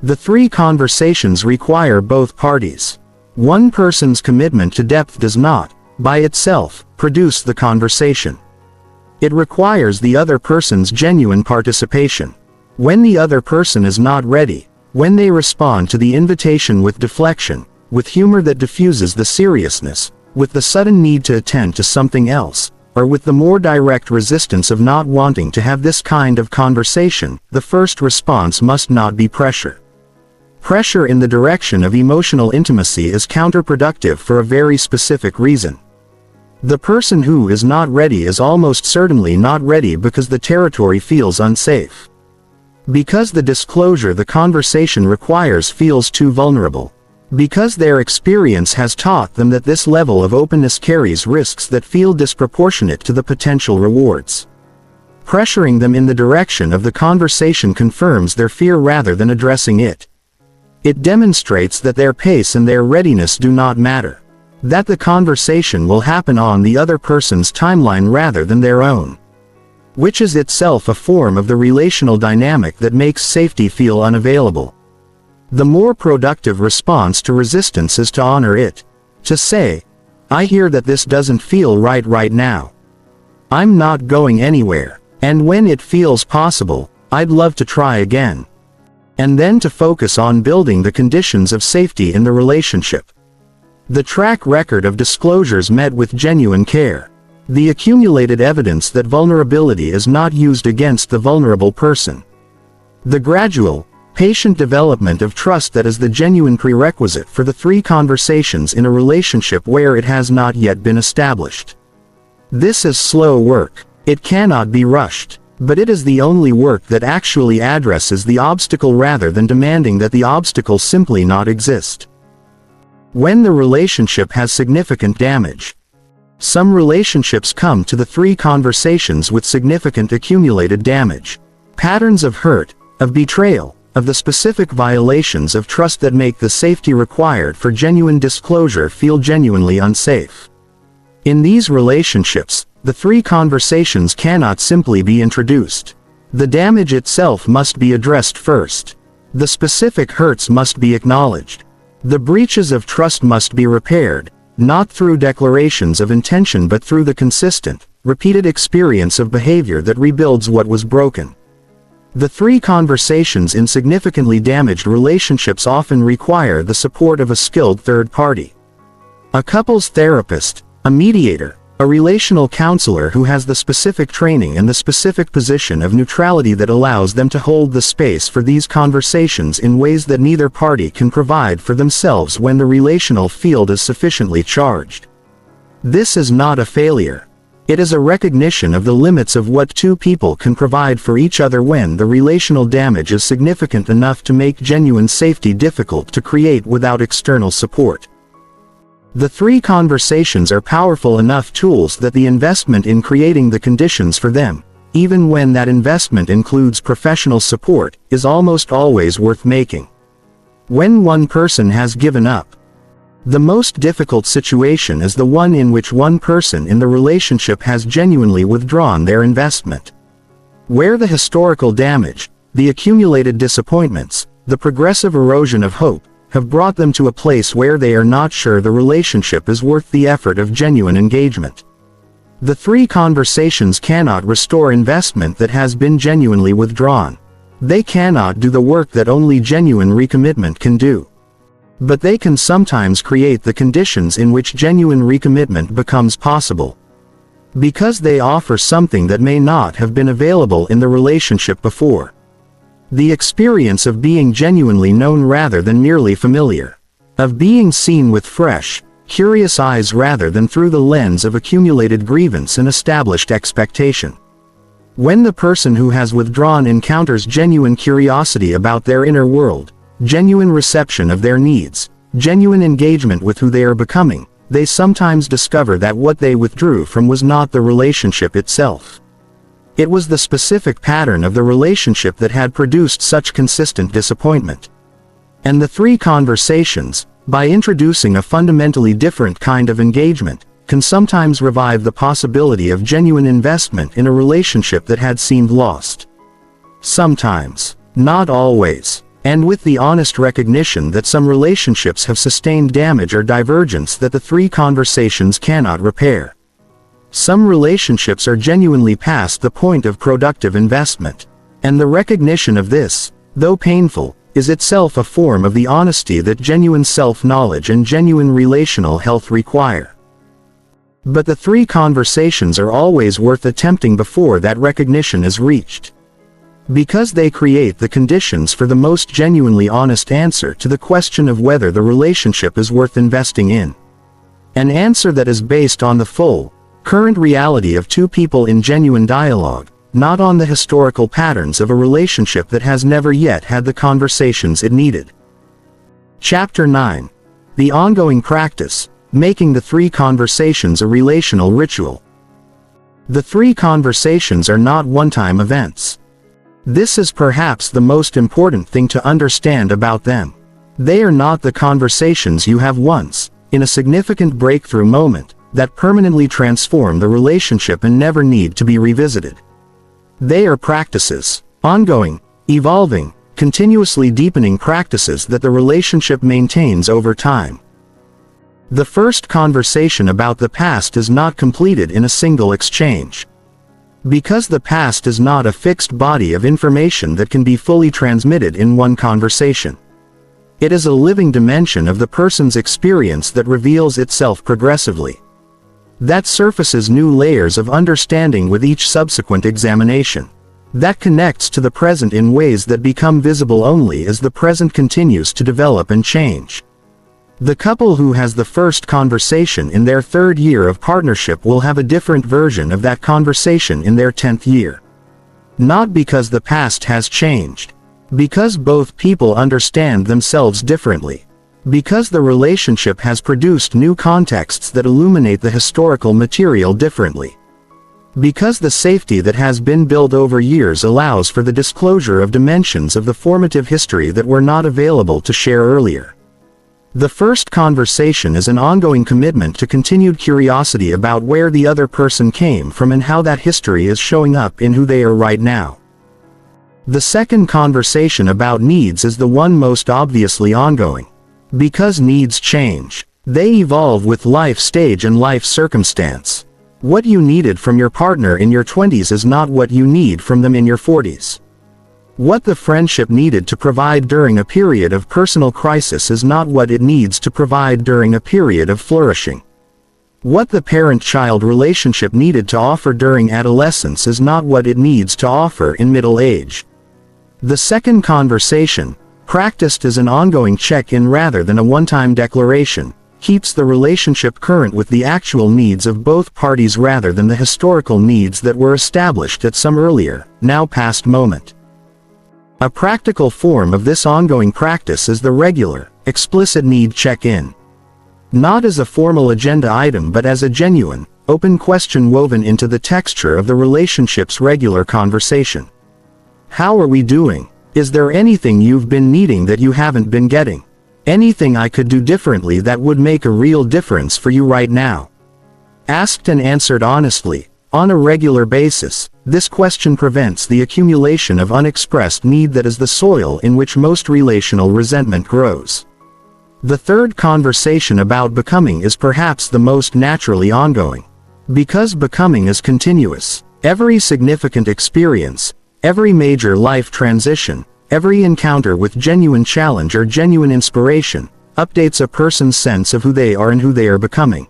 S1: the 3 conversations require both parties. One person's commitment to depth does not, by itself, produce the conversation. It requires the other person's genuine participation. When the other person is not ready, when they respond to the invitation with deflection, with humor that diffuses the seriousness, with the sudden need to attend to something else, or with the more direct resistance of not wanting to have this kind of conversation, the first response must not be pressure. Pressure in the direction of emotional intimacy is counterproductive for a very specific reason. The person who is not ready is almost certainly not ready because the territory feels unsafe. Because the disclosure the conversation requires feels too vulnerable. Because their experience has taught them that this level of openness carries risks that feel disproportionate to the potential rewards. Pressuring them in the direction of the conversation confirms their fear rather than addressing it. It demonstrates that their pace and their readiness do not matter. That the conversation will happen on the other person's timeline rather than their own. Which is itself a form of the relational dynamic that makes safety feel unavailable. The more productive response to resistance is to honor it. To say, I hear that this doesn't feel right now. I'm not going anywhere, and when it feels possible, I'd love to try again. And then to focus on building the conditions of safety in the relationship. The track record of disclosures met with genuine care. The accumulated evidence that vulnerability is not used against the vulnerable person. The gradual, Patient development of trust that is the genuine prerequisite for the three conversations in a relationship where it has not yet been established. This is slow work. It cannot be rushed. But it is the only work that actually addresses the obstacle rather than demanding that the obstacle simply not exist. When the relationship has significant damage. Some relationships come to the three conversations with significant accumulated damage. Patterns of hurt, of betrayal, of the specific violations of trust that make the safety required for genuine disclosure feel genuinely unsafe. In these relationships, the three conversations cannot simply be introduced. The damage itself must be addressed first. The specific hurts must be acknowledged. The breaches of trust must be repaired, not through declarations of intention but through the consistent, repeated experience of behavior that rebuilds what was broken. The three conversations in significantly damaged relationships often require the support of a skilled third party. A couples therapist, a mediator, a relational counselor who has the specific training and the specific position of neutrality that allows them to hold the space for these conversations in ways that neither party can provide for themselves when the relational field is sufficiently charged. This is not a failure. It is a recognition of the limits of what two people can provide for each other when the relational damage is significant enough to make genuine safety difficult to create without external support. The three conversations are powerful enough tools that the investment in creating the conditions for them, even when that investment includes professional support, is almost always worth making. When one person has given up, the most difficult situation is the one in which one person in the relationship has genuinely withdrawn their investment. Where the historical damage, the accumulated disappointments, the progressive erosion of hope, have brought them to a place where they are not sure the relationship is worth the effort of genuine engagement. The three conversations cannot restore investment that has been genuinely withdrawn. They cannot do the work that only genuine recommitment can do. But they can sometimes create the conditions in which genuine recommitment becomes possible. Because they offer something that may not have been available in the relationship before. The experience of being genuinely known rather than merely familiar. Of being seen with fresh, curious eyes rather than through the lens of accumulated grievance and established expectation. When the person who has withdrawn encounters genuine curiosity about their inner world, genuine reception of their needs, genuine engagement with who they are becoming, they sometimes discover that what they withdrew from was not the relationship itself. It was the specific pattern of the relationship that had produced such consistent disappointment. And the three conversations, by introducing a fundamentally different kind of engagement, can sometimes revive the possibility of genuine investment in a relationship that had seemed lost. Sometimes, not always. And with the honest recognition that some relationships have sustained damage or divergence that the three conversations cannot repair. Some relationships are genuinely past the point of productive investment. And the recognition of this, though painful, is itself a form of the honesty that genuine self-knowledge and genuine relational health require. But the three conversations are always worth attempting before that recognition is reached. Because they create the conditions for the most genuinely honest answer to the question of whether the relationship is worth investing in. An answer that is based on the full, current reality of two people in genuine dialogue, not on the historical patterns of a relationship that has never yet had the conversations it needed. Chapter 9. The ongoing practice, making the three conversations a relational ritual. The three conversations are not one-time events. This is perhaps the most important thing to understand about them. They are not the conversations you have once, in a significant breakthrough moment, that permanently transform the relationship and never need to be revisited. They are practices, ongoing, evolving, continuously deepening practices that the relationship maintains over time. The first conversation about the past is not completed in a single exchange. Because the past is not a fixed body of information that can be fully transmitted in one conversation. It is a living dimension of the person's experience that reveals itself progressively. That surfaces new layers of understanding with each subsequent examination. that connects to the present in ways that become visible only as the present continues to develop and change. The couple who has the first conversation in their 3rd year of partnership will have a different version of that conversation in their 10th year. Not because the past has changed. Because both people understand themselves differently. Because the relationship has produced new contexts that illuminate the historical material differently. Because the safety that has been built over years allows for the disclosure of dimensions of the formative history that were not available to share earlier. The first conversation is an ongoing commitment to continued curiosity about where the other person came from and how that history is showing up in who they are right now. The second conversation about needs is the one most obviously ongoing. Because needs change. They evolve with life stage and life circumstance. What you needed from your partner in your 20s is not what you need from them in your 40s. What the friendship needed to provide during a period of personal crisis is not what it needs to provide during a period of flourishing. What the parent-child relationship needed to offer during adolescence is not what it needs to offer in middle age. The second conversation, practiced as an ongoing check-in rather than a one-time declaration, keeps the relationship current with the actual needs of both parties rather than the historical needs that were established at some earlier, now past moment. A practical form of this ongoing practice is the regular, explicit need check-in. Not as a formal agenda item but as a genuine, open question woven into the texture of the relationship's regular conversation. How are we doing? Is there anything you've been needing that you haven't been getting? Anything I could do differently that would make a real difference for you right now? Asked and answered honestly, on a regular basis, this question prevents the accumulation of unexpressed need that is the soil in which most relational resentment grows. The third conversation about becoming is perhaps the most naturally ongoing. Because becoming is continuous. Every significant experience, every major life transition, every encounter with genuine challenge or genuine inspiration, updates a person's sense of who they are and who they are becoming.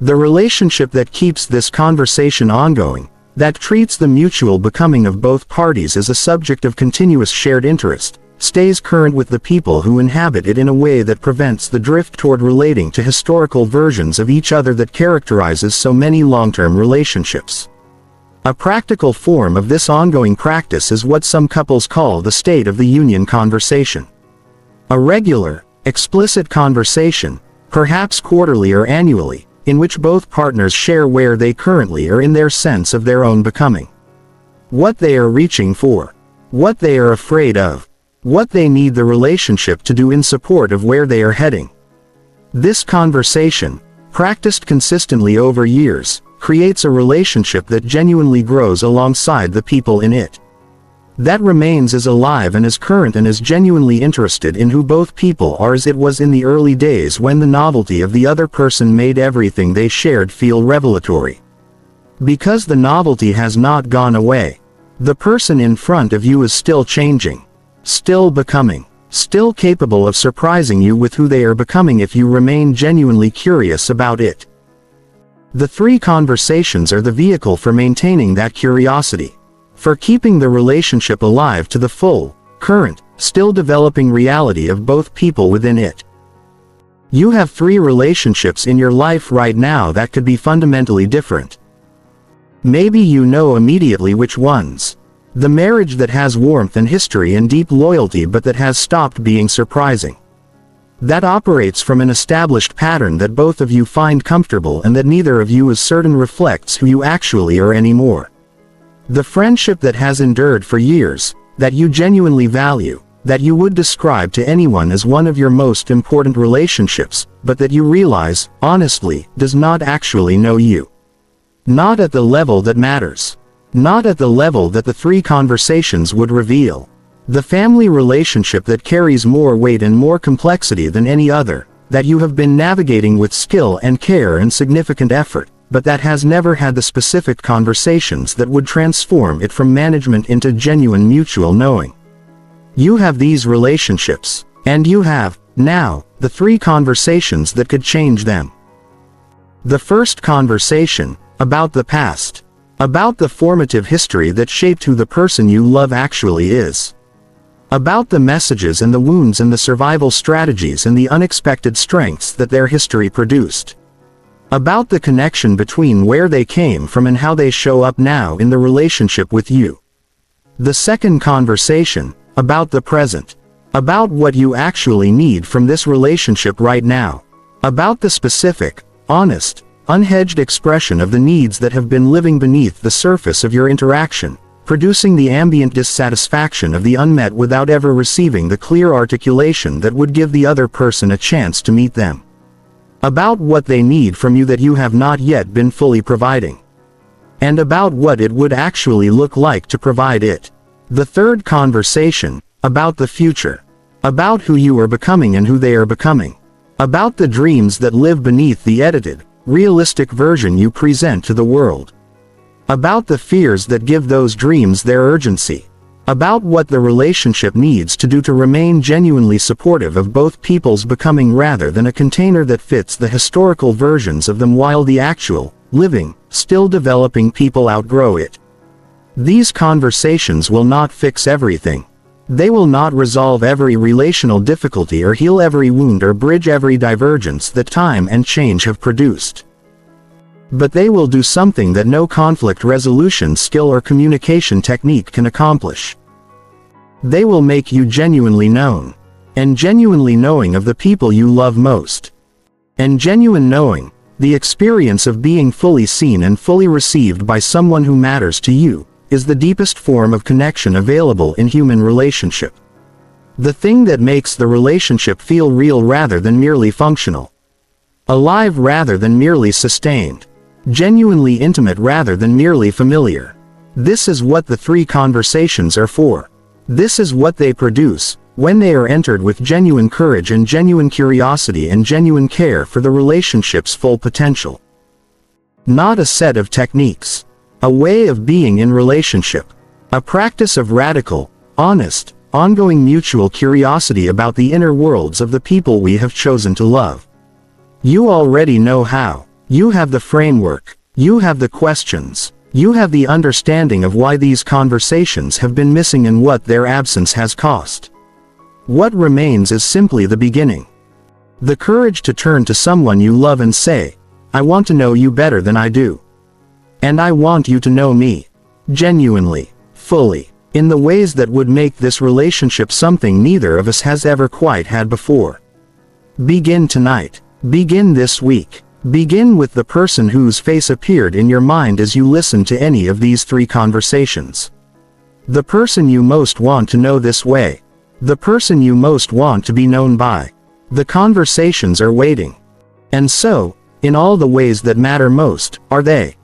S1: The relationship that keeps this conversation ongoing, that treats the mutual becoming of both parties as a subject of continuous shared interest, stays current with the people who inhabit it in a way that prevents the drift toward relating to historical versions of each other that characterizes so many long-term relationships. A practical form of this ongoing practice is what some couples call the State of the Union conversation. A regular, explicit conversation, perhaps quarterly or annually, in which both partners share where they currently are in their sense of their own becoming. What they are reaching for. What they are afraid of. What they need the relationship to do in support of where they are heading. This conversation, practiced consistently over years, creates a relationship that genuinely grows alongside the people in it. That remains as alive and as current and as genuinely interested in who both people are as it was in the early days when the novelty of the other person made everything they shared feel revelatory. Because the novelty has not gone away. The person in front of you is still changing. Still becoming. Still capable of surprising you with who they are becoming if you remain genuinely curious about it. The three conversations are the vehicle for maintaining that curiosity. For keeping the relationship alive to the full, current, still developing reality of both people within it. You have 3 relationships in your life right now that could be fundamentally different. Maybe you know immediately which ones. The marriage that has warmth and history and deep loyalty but that has stopped being surprising. That operates from an established pattern that both of you find comfortable and that neither of you is certain reflects who you actually are anymore. The friendship that has endured for years, that you genuinely value, that you would describe to anyone as one of your most important relationships, but that you realize, honestly, does not actually know you. Not at the level that matters. Not at the level that the 3 conversations would reveal. The family relationship that carries more weight and more complexity than any other, that you have been navigating with skill and care and significant effort, but that has never had the specific conversations that would transform it from management into genuine mutual knowing. You have these relationships, and you have, now, the 3 conversations that could change them. The first conversation, about the past. About the formative history that shaped who the person you love actually is. About the messages and the wounds and the survival strategies and the unexpected strengths that their history produced. About the connection between where they came from and how they show up now in the relationship with you. The second conversation, about the present. About what you actually need from this relationship right now. About the specific, honest, unhedged expression of the needs that have been living beneath the surface of your interaction, producing the ambient dissatisfaction of the unmet without ever receiving the clear articulation that would give the other person a chance to meet them. About what they need from you that you have not yet been fully providing. And about what it would actually look like to provide it. The third conversation, about the future. About who you are becoming and who they are becoming. About the dreams that live beneath the edited, realistic version you present to the world. About the fears that give those dreams their urgency. About what the relationship needs to do to remain genuinely supportive of both people's becoming rather than a container that fits the historical versions of them while the actual, living, still developing people outgrow it. These conversations will not fix everything. They will not resolve every relational difficulty or heal every wound or bridge every divergence that time and change have produced. But they will do something that no conflict resolution skill or communication technique can accomplish. They will make you genuinely known. And genuinely knowing of the people you love most. And genuine knowing, the experience of being fully seen and fully received by someone who matters to you, is the deepest form of connection available in human relationship. The thing that makes the relationship feel real rather than merely functional. Alive rather than merely sustained. Genuinely intimate rather than merely familiar. This is what the three conversations are for. This is what they produce, when they are entered with genuine courage and genuine curiosity and genuine care for the relationship's full potential. Not a set of techniques. A way of being in relationship. A practice of radical, honest, ongoing mutual curiosity about the inner worlds of the people we have chosen to love. You already know how. You have the framework. You have the questions. You have the understanding of why these conversations have been missing and what their absence has cost. What remains is simply the beginning. The courage to turn to someone you love and say, I want to know you better than I do. And I want you to know me. Genuinely, fully, in the ways that would make this relationship something neither of us has ever quite had before. Begin tonight. Begin this week. Begin with the person whose face appeared in your mind as you listened to any of these three conversations. The person you most want to know this way. The person you most want to be known by. The conversations are waiting. And so, in all the ways that matter most, are they.